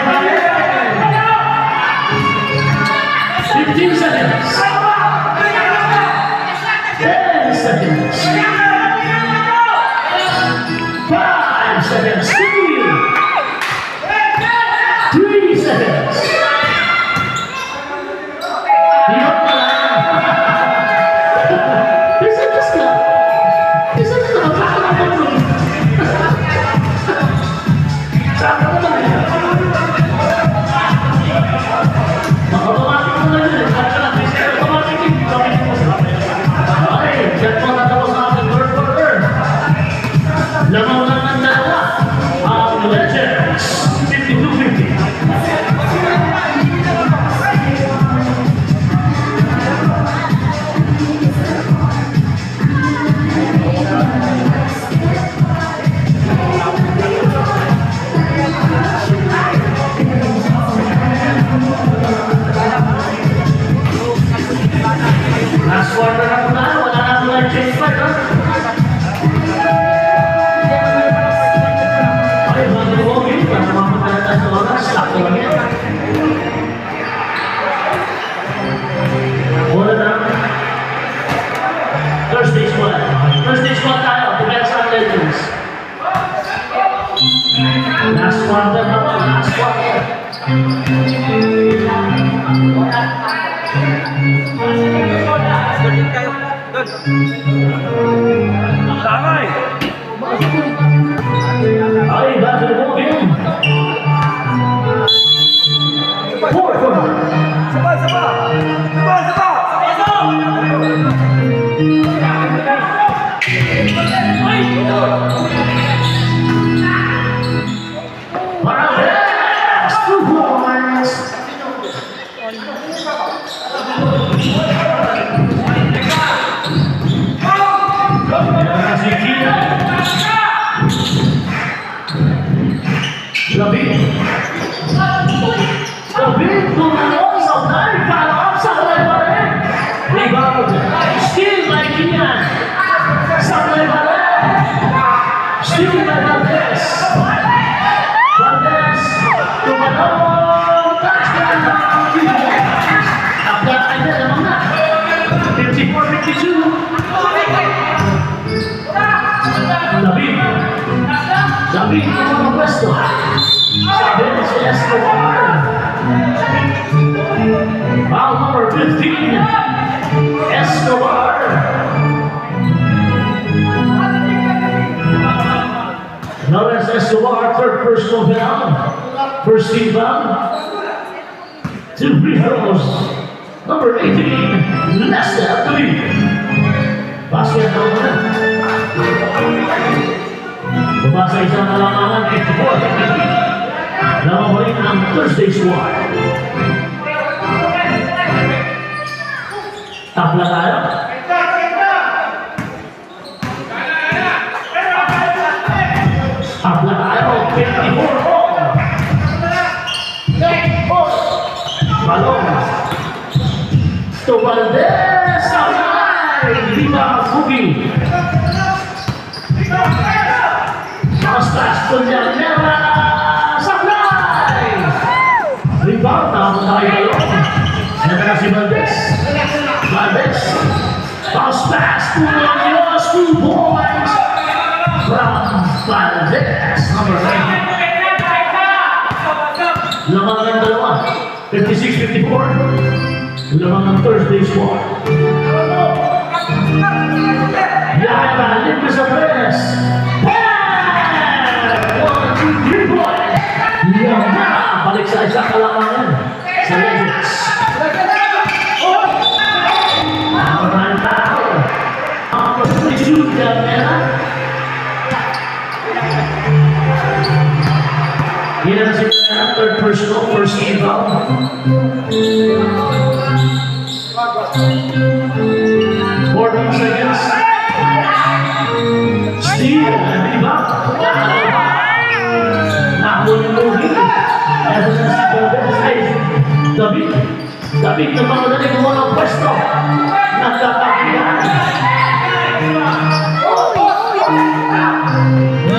quarter naman, last quarter. Damay! Ay, back to the ball game. Four quarter. Sabay, sabay! Sabay, sabay! Morales, 2 points. Yan si Kina. Labing. Labing, tumulong sa unahan, follow-up sa unahan pa rin. Rebound. Steal by Kian. Sa unahan pa rin. Steal by Valdez. Valdez, tumalong. Touchdown. Updated na naman na. 54-52. Labing. Labing, tumulong pwesto. Sabi si Escobar. Foul number 15. Escobar. Lawrence Escobar, third personal foul. First team foul. 2 free throws. Number 18, Lester Abduli. Basket naman. Bumasa isang kalamangan, 84. Nakabalik ang Thursday squad. Tapla tayo. Tapla tayo, 54 all. Balong. To Valdez, outside. Lima Fugi. Pastas Punyamera. Supply. Rebound, naman tayo balong. Yan si Valdez. Valdez. Bounce pass to Munoz, 2 points from Valdez. Number 9. Lamang ng dalawa. 56-54. Lamang ng Thursday squad. Yata, libre sa press. 1, 2, 3 points. Yata, balik sa isang kalamangan. Sa Legends. Ang tao. Ang pag-shoot ka nila. Yan ang sila third personal, first team foul. 14 seconds. Steal, rebound. Nahuli-huli. Ito na si Valdez ay David. David na mga dali kumuha ng pwesto. Nagkakakihan.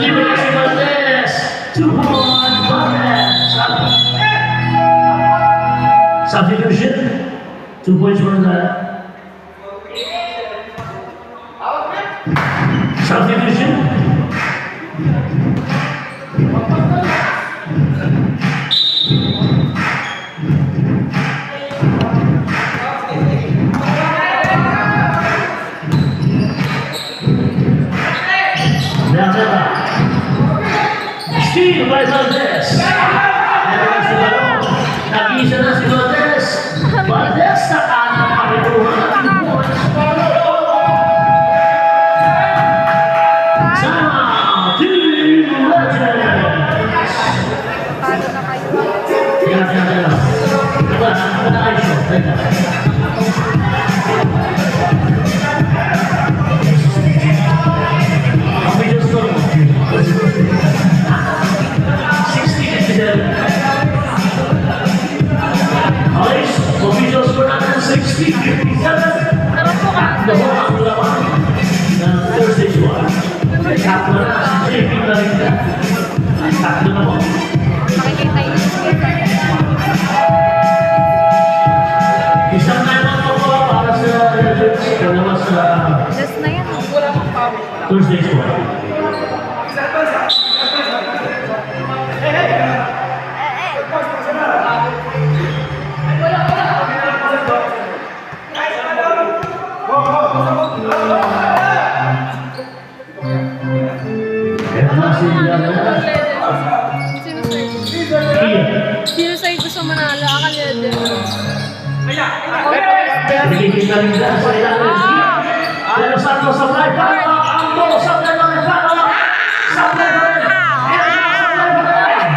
Libre si Valdez. 2 points, Valdez. Substitution. 2 points for that. Substitution. Steal by Valdez. Nag-isa na si Valdez. Valdez sa kanan pakituhan ng 2 points. Sa Team Legends. Paano na kayo? Yan. Officials for natin 60-57. Takbo ang laban ng Thursday squad. Takbo na si JP Tarinda. Takbo na po. Makikita yun. Isang naman po para sa Legends. Kalawa sa Just na yan. Thursday squad. Nakikita rin dyan sa ilalim. Pero Santos supply pa. Ambo, supply pa rin pa. Supply pa rin. Supply pa rin.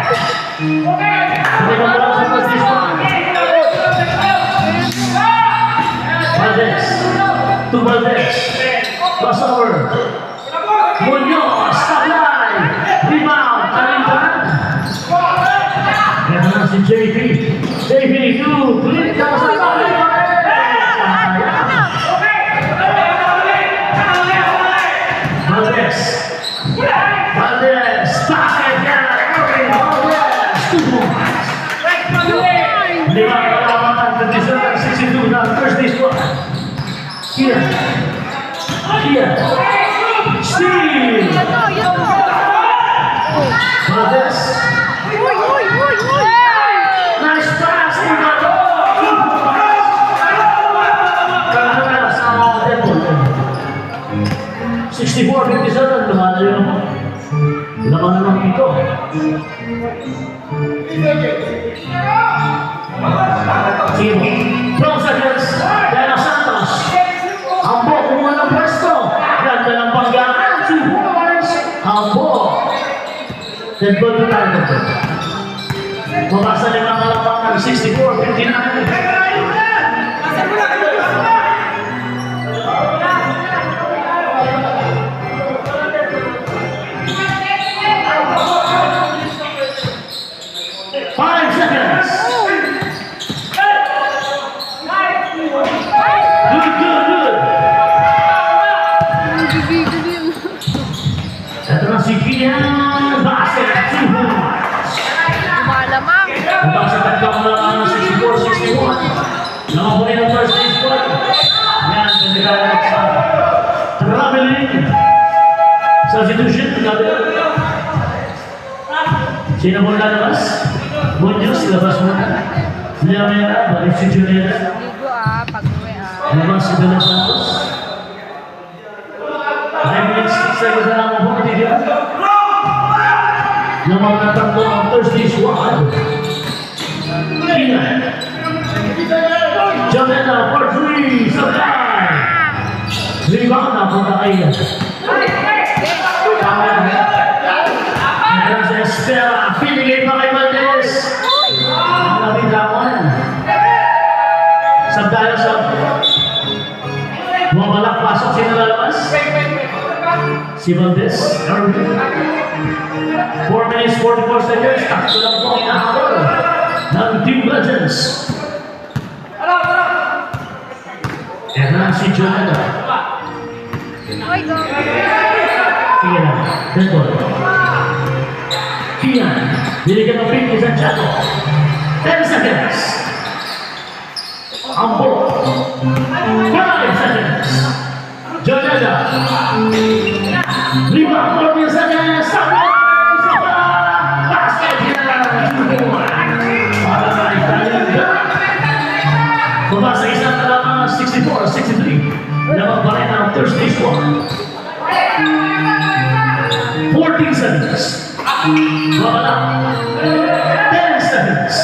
Hindi ba lang sa position? Valdez. To Valdez. Crossover. Munoz, supply. Rebound. Talintan. Ito na si JP. JP, 2, 3. Tapos sa supply. Valdez. Valdez. Basket yan. Valdez. 2 points. Lima kalamangan. 57-62 na Thursday squad. Here. Here. Steve. Valdez. Nice pass. Ivano. 2 points. Kaya sa Devon. 64-57, lumana yung laman naman dito. Sino? From seconds, Dana Santos. Ambo, kumuha ng pwesto. Ganda ng panggaan. 2 points. Ambo. Then goal to target. Mabasa rin ang kalamangan. 64-59. Good. Ito na si Kian Basket. 2 points. Lumalamang. Hanggang sa tatlong na 64-61. Nakapunin ang first day squad. Yan, kandidato sa traveling substitution. Sino mo lalabas? Munoz, labas mo na. Nilamera, balik si Julieta. Ligo pag-uwi Labas si Dela Santos. 5 minutes, 6 seconds na lang ang pumatigan. Namang natatlo ang Thursday squad. Kian. Jonetta for 3. Supply. Rebound na punta kay Meron sa Estela. Pinigay pa kay Valdez. Ang nabitawan. Sabdala sa bumabalak pasok siya nalalabas. Si Valdez. 4 minutes, 44 seconds. Takto lang po inahabol ng Team Legends. Ito na si Jonetta. Oy, go. Sige na. Dead ball. Kian. Binigyan ng pick ni Santiago. 10 seconds. Ambo. 5 seconds. Jonetta. 5, 14 seconds. Sabay! Basket yan. 2 points. Para sa Italia. Baba sa isang talaman 64-63. Lamang pa rin ang Thursday squad. 14 seconds. Babala. 10 seconds.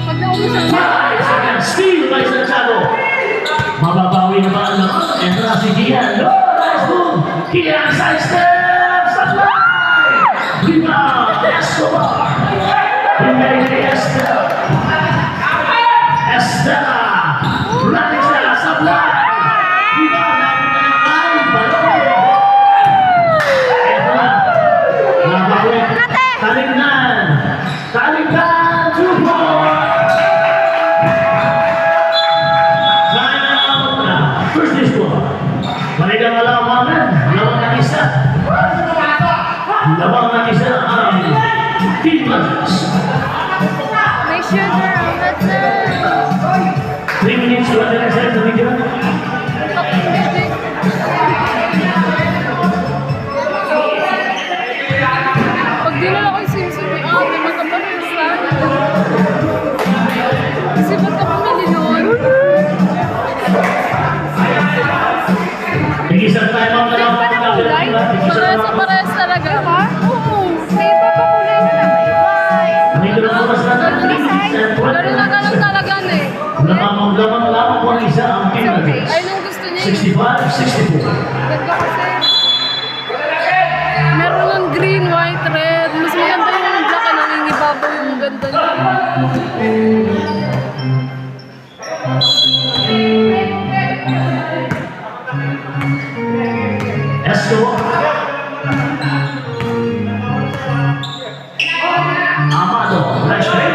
Pag naubos ang 5 seconds. Steal by Santiago. Mababawi naman ang laman. Ito na si Kian. No, nice move. Kian side step. Supply. Rebound. Escobar. Remaining kay Estela. Estela. Running Estela. Supply. Rebound. Ay, balon. Ito na. Nabawi. Talignan. Talignan. 2 points. Timeout na. First day score. Balikan na lang naman. Lawang ng isa. Lawang ng isa ang Team Legends. may sugar ang mata. 3 minutes to the next set. Talignan. Pag dinala ko yung swimsuit, may mata pa rin sa kasi ba't ako nalilon? Isang timeout na lang. Kulay? Parehas talaga. Oo. May iba pa kulay na. May white. Dito na oras na. 3 minutes and 20 Ganun na seconds. talaga. 65-64. Ganda kasi. Meron ng green, white, red. Mas maganda yung black na nangingibabaw yung ganda niya. Escobar. Amado, flashback.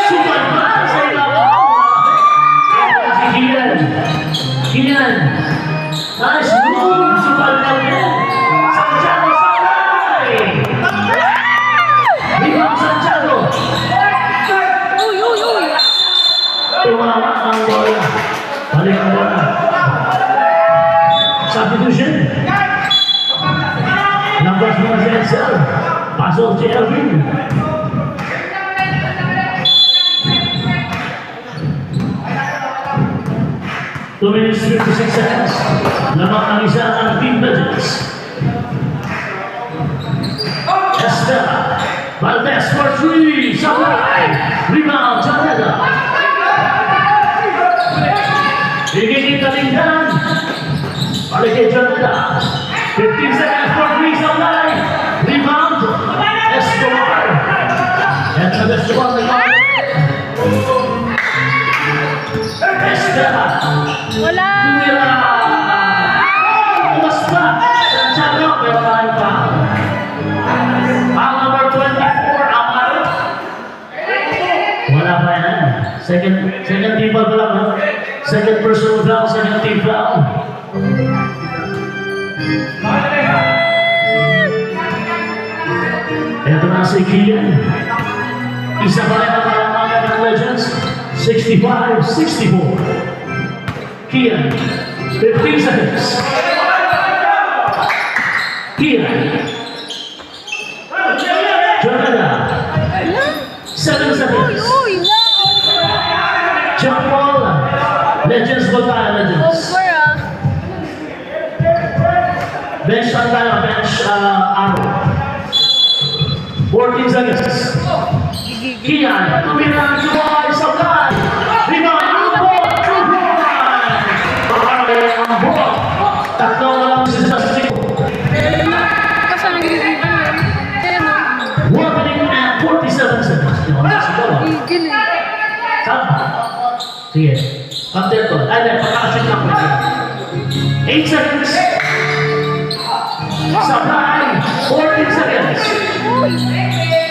Super pass sa ilaw. Si Kian. Kian. Nice move. Super pass. Santiago Salay. Rebound Santiago. Uy, uy, uy! Tumama ang bola. Balik ang bola. Substitution. Labas mula si Edsel. Pasok si Elvin. Two minutes, 56 seconds. Lamang ang isa ang Team Legends. Estela. Valdez for three. Sabay. Rebound. Janeda. Bigay kalindan. Balik kay Janeda. 15 seconds for three. Sabay. Rebound. Escobar. At Escobar. Estela. Wala! Tumira. Tumas pa. Santiago. Pero tayong pa. Ang number 24, Amaro. Wala pa yan. Second team foul pa lang. Second personal foul, second team foul. Ito na si Kian. Isa pa rin ang mga ng Legends. 65-64. Kian. 15 seconds. Kian. Janeda. 7 seconds. Uy, Jump ball. Legends ba tayo, Legends? over ah. Bench lang tayo, bench arrow. 14 seconds. Kian, tumira ang July, Sabay. Rebound, ang ball, 2 point. Ang ball. Tatlo na lang si Sasiko. Kasi nag-review yun. Ayan o. 1 minute and 47 seconds. Yung mga siguro. Gigil eh. Saan? Sige. Content ko. Ay, hindi. Pagkakasyon lang ko. 8 seconds. Sabay. 14 seconds.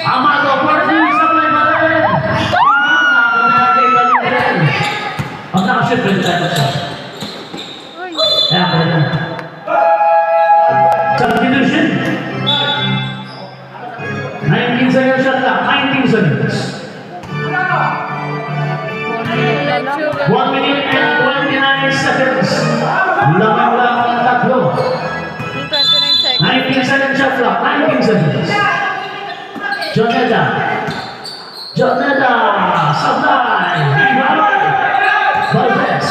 Amado, 14. Sabay pa rin. Pagkakasyon, 20 seconds. Uy. Kaya pa rin. Substitution. 19 seconds shot lang. 19 seconds. 1 minute and 29 seconds. Lamang lang ang tatlo. Yung 29 seconds. 19 seconds shot clock. 19 seconds. Janeda. Janeda. Sabay. Valdez.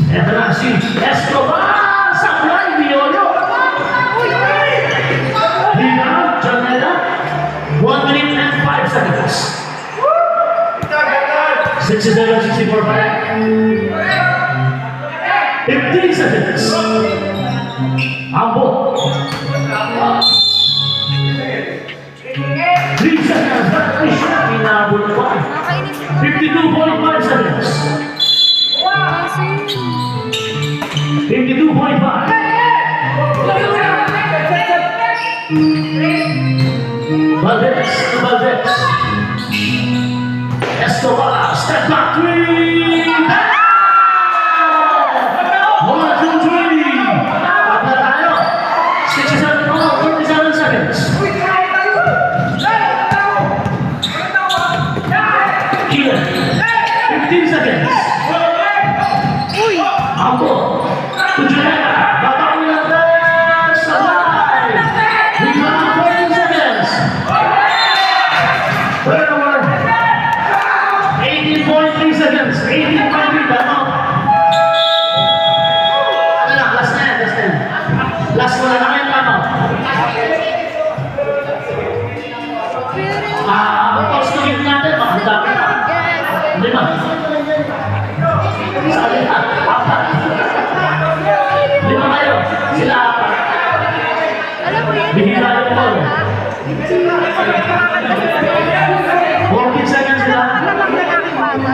Ito na si Escobar. Sabay. Violo. Rebound. Janeda. 1 minute and 5 seconds. 67, 64 pa rin. 15 seconds. Ambo. 3 seconds. Pinabot pa. Nakakainis. 52.5 seconds. Kasi 52.5. Valdez to Valdez. Escobar, step back three. 1, 2, 3. Up na tayo. 67, 37 seconds. Kian. 15 seconds. uy! Ambo. Tujuan. Babawi ng Valdez. Sabay. Rebound, 14 seconds. Turnover. 18.3 seconds. 18.3. Tama. Ano na? Last na yan. Last na yan. Last mo na lang yan. Tama. Ang post ko natin. Baka dami na. Yes! 5. Sabi na, apat. Lima kayo. Sila apat. Alam mo yun? Bihira yung ball. 14 seconds sila. Alam mo na ang bata.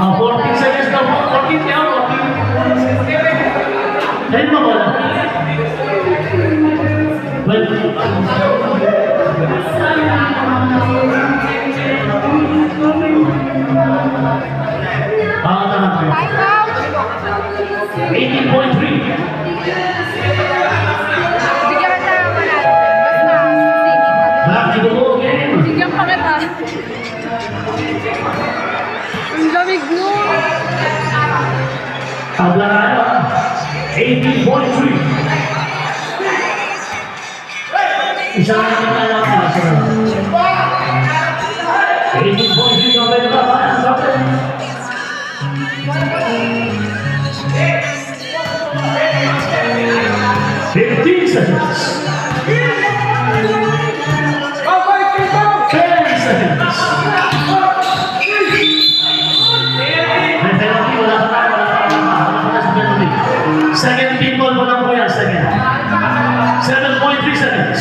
Ah, 14 seconds daw po. 14 niya ako. Ayun mo ba? Well, tama. Time out! 18.3. Bigyan mo tayo naman natin. Basta, singing ka. Back to the ball game. Bigyan pa kita. Ang lamig nun. Tabla tayo. 18.3. Isa lang naman tayo ang pasa. 18.3 ang pwede ba? Ang kapit. Fifteen seconds. 10 seconds. May penalty, wala pa tayo, wala pa sa penalty. Second team ball mo lang po yan, second. 7.3 seconds.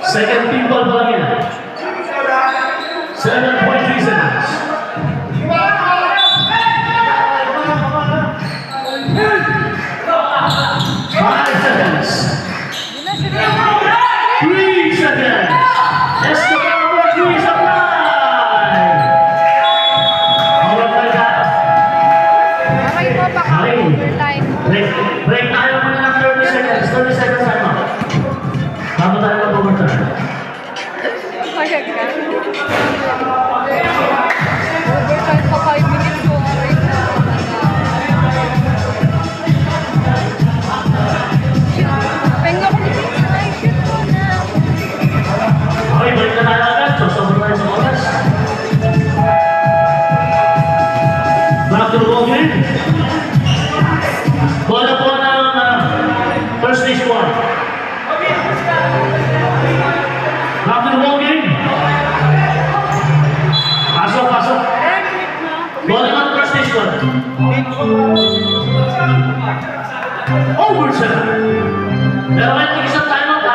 Second team ball mo lang yan. 7.3 seconds. 5 seconds. 3 seconds. Escobar freeze up line. Awal tayo ka. Okay po, baka overtime. Break tayo muna ng 30 seconds. 30 seconds tayo. Bago tayo mag-overtime. Magag ka. Overtime pa 5 minutes po. Right now. Pengo ko dito. Ay, shoot po na. Okay, balik na tayo agad. Sasabot tayo sa oras. Back to the ball game. Bola po ng first base squad. Back to the ball game. Pasok, pasok. Bola ng first base squad. Over 7. Pero may isang timeout ha.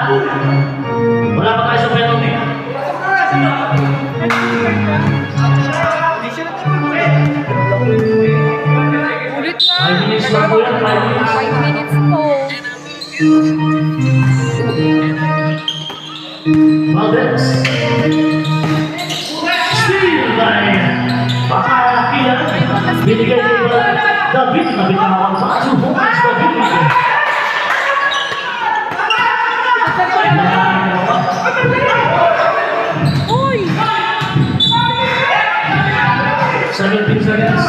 Wala pa tayo sa penalty. Ulit na. 5 minutes lang po yan, 5 minutes. 5 minutes po. Valdez. Steal by Pakakian. Binigay kay David na bitawan pa. Subukas David. Uy! 17 seconds.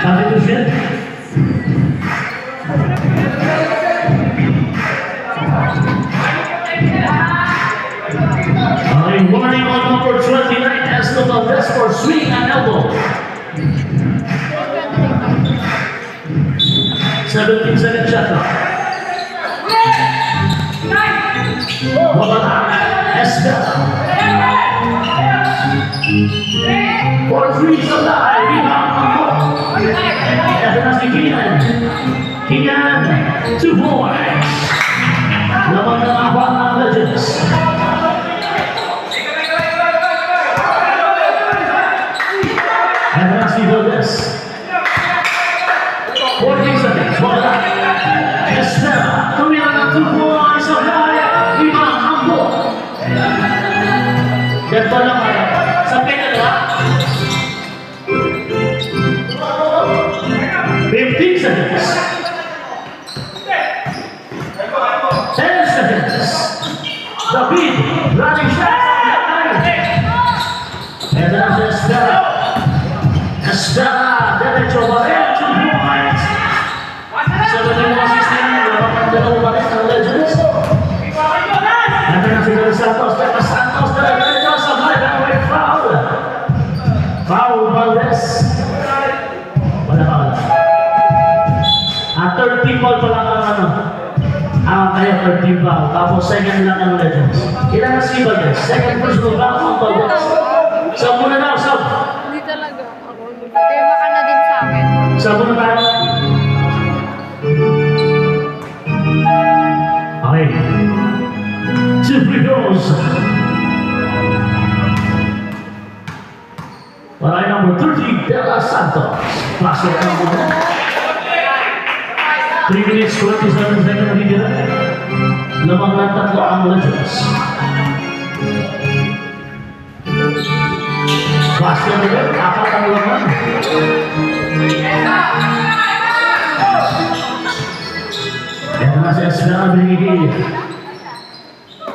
Substitution. A warning on number 29 Esco Valdez for swing and elbow. 17 second shot clock. Wabala. Estella. For three sa live. Rebound. Ito na si Keenan. Keenan. 2 points. Laban ng apat ng Legends. Ito na si Valdez. 14 seconds. Wala. Estella. Tumira ng 2 points sa live. Rebound. Ambo. Ganto lang kayo. Sabi na lang. 15 seconds. 10 seconds. David, running shot. Ito na si Estella. Estella, diretso ba rin? 2 points. 17-16, laban ng dalawa ba rin ng Legends? Ito na si Del Santos, Del Santos, diretso sa high highway foul. Foul 13 ball pa lang ang ano. Kaya 13 ball. Tapos second lang ang Legends. Ilan na si Bagay? Second personal ball ang Bagay. Sab muna daw, sab. Hindi talaga ako. Tema ka na din sa akin. Sab muna tayo. Okay. Two free throws. Para number 30, De La Santos. Basket number 3 minutes, 27 seconds video. Lamang ng tatlo ang Legends. Basket number 4, apat ang laman. Ito na si Esmeralda binigay.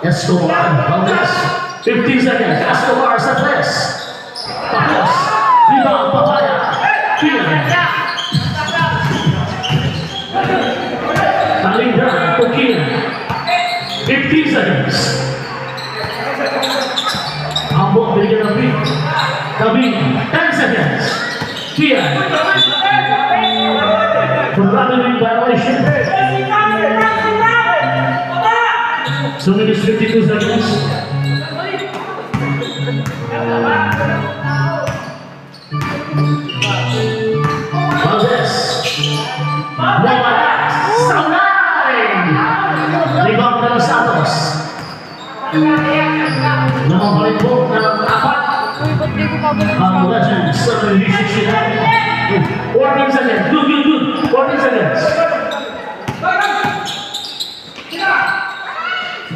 Escobar, Valdez. 15 seconds, Escobar sa press. Tapos, rebound, papaya. Talinda, Pukina. 15 seconds. Ambok, binigyan ng beat. Kabin, 10 seconds. Kia. Programming violation. So minutes 52 seconds. Valdez. Nawala. Saunay. Rebound na ng Santos. Namabalik po ng apat. Uy, ba't di ko pabalik Ang sa Legends, 7-69. 14 seconds. Good. 14 seconds.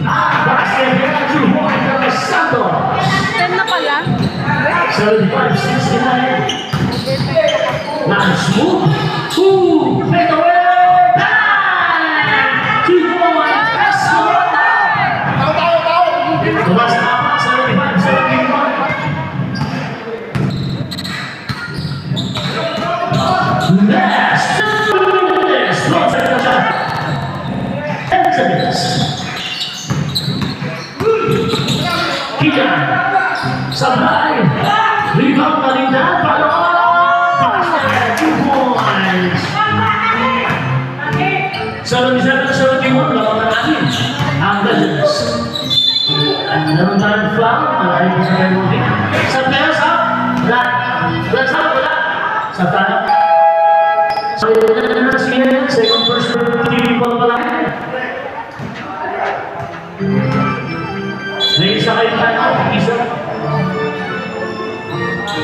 Basket hit at 2 point ng Santos. 10 na pala. 75-69. Nice move. Ooh, fade away. Bang! 2 point. Tumas na apat, 75-71. Next. Close it, shot. 10 seconds. Kita. Sabay. Rebound na rin na. Basket. 2 points. 77-71. Laban natin. Ang Legends. Meron tayong foul. Malayo po sa kayo mo. Sa players up. Wala. Wala. Sa tayo. So, yun na siya. Second person. Ball pa lang. May isa kayo time-out. Isa.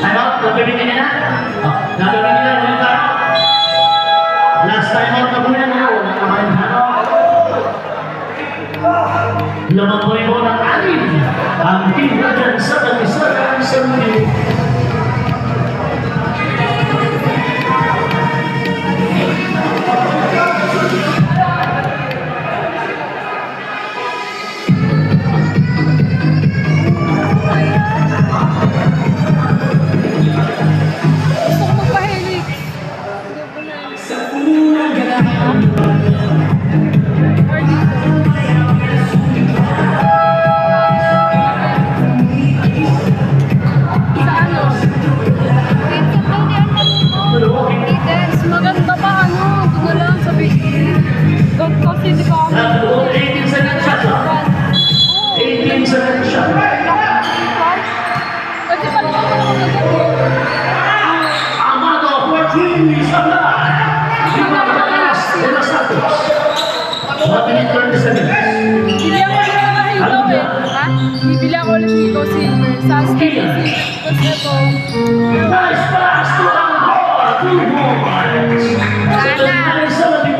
Time-out. Gagawin niya na. Gagawin niya na yung time-out. Last time-out na po yan. Wala naman yung time-out. Lamang po yung ng anim. Ang team na dyan sa kanisaran sa mga. Gusto ko magpahilig. Or dito. Sa ano? Yes, maganda pa ano. Ito na lang sa big. Kasi hindi pa ako. 18 seconds shot clock. 18 seconds shot clock. Pwede pa naman ako magagawa. Amado, 14 is alive. Rebound na last. De La Santos. 1 minute 30 seconds. Bibili ako ulit ng Higo eh. Ha? Bibili ako ulit ng Higo Silver. Sa Stella Silver. Tapos ito. Nice pass to Angkor. 2 points. 79-71.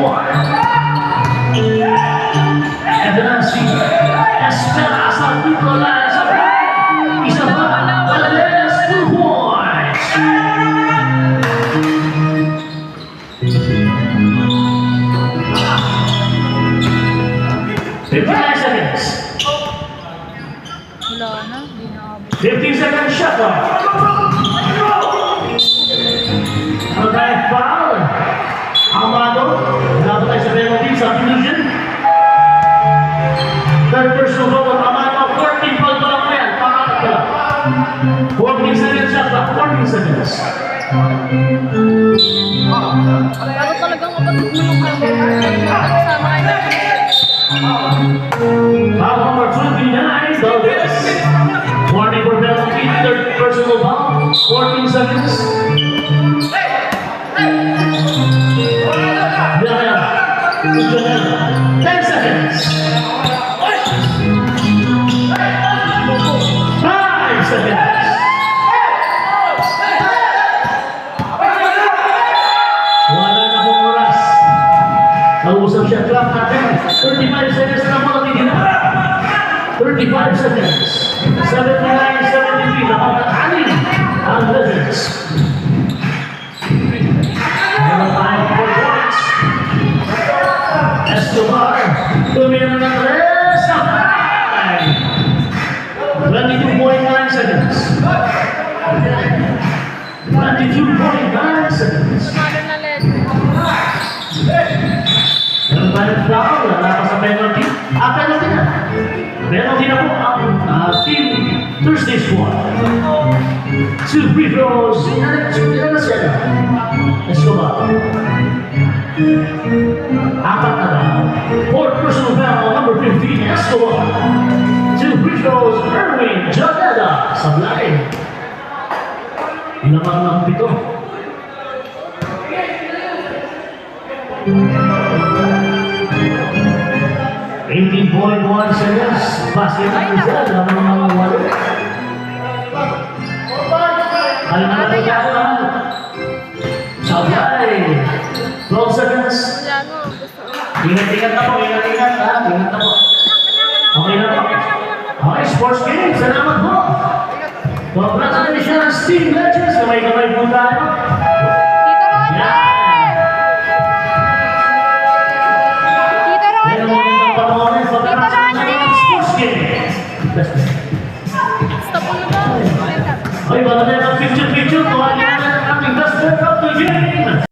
Ito na si Esperanza Nicolás. Isa pa. Valdez, 2 points. Seconds. Wala na. Hindi na ako. 15 seconds shot clock. Ano tayo? Foul. Amado. Dapat tayo sa penalty. Substitution. Third personal goal of Amado. 14 foul pa lang na yan. Pangalat ka lang. 14 seconds shot clock. 14 seconds. Pero talagang kapatid mo yung kamera. Foul number 29, Valdez. Warning for penalty, third personal foul, 14 seconds. Villanelle. 10 seconds. 5 seconds. Wala na pong oras. Nausap siya, clock natin. 35 seconds na po natin 35 seconds. 79-73. Napakakanin ang Wizards. Meron tayong 4 points. Escobar. Tumira na ng rest of 22.9 seconds. 22.9 seconds. Sumalo na let. Meron tayong foul. Wala pa sa penalty. Penalty na. Penalty na po ang Team Thursday Squad. 2 free throws. Ilan na sila? Escobar. Apat na daw. Fourth personal foul, number 15, Escobar. 2 free throws, Erwin Janela. Sablay. Lamang ng pito. .1 seconds. Basket ang isa. Lamang ng walo. Alam na ito ako naman. Sablay. 12 seconds. Wala no. Gusto ko. Ingat-ingat na po, ingat-ingat ha. Ingat na po. Okay na po. Okay, sports game. Salamat po. Congratulations, Team Legends. Kamay-kamay po tayo. Tito Ronnie! Yan. Tito Yan ang magandang panoorin sa pagkakaroon ng sports game. Stop mo na ba? Okay, baka na ng picture-picture. Tuwagin natin ang ating best friend of the year.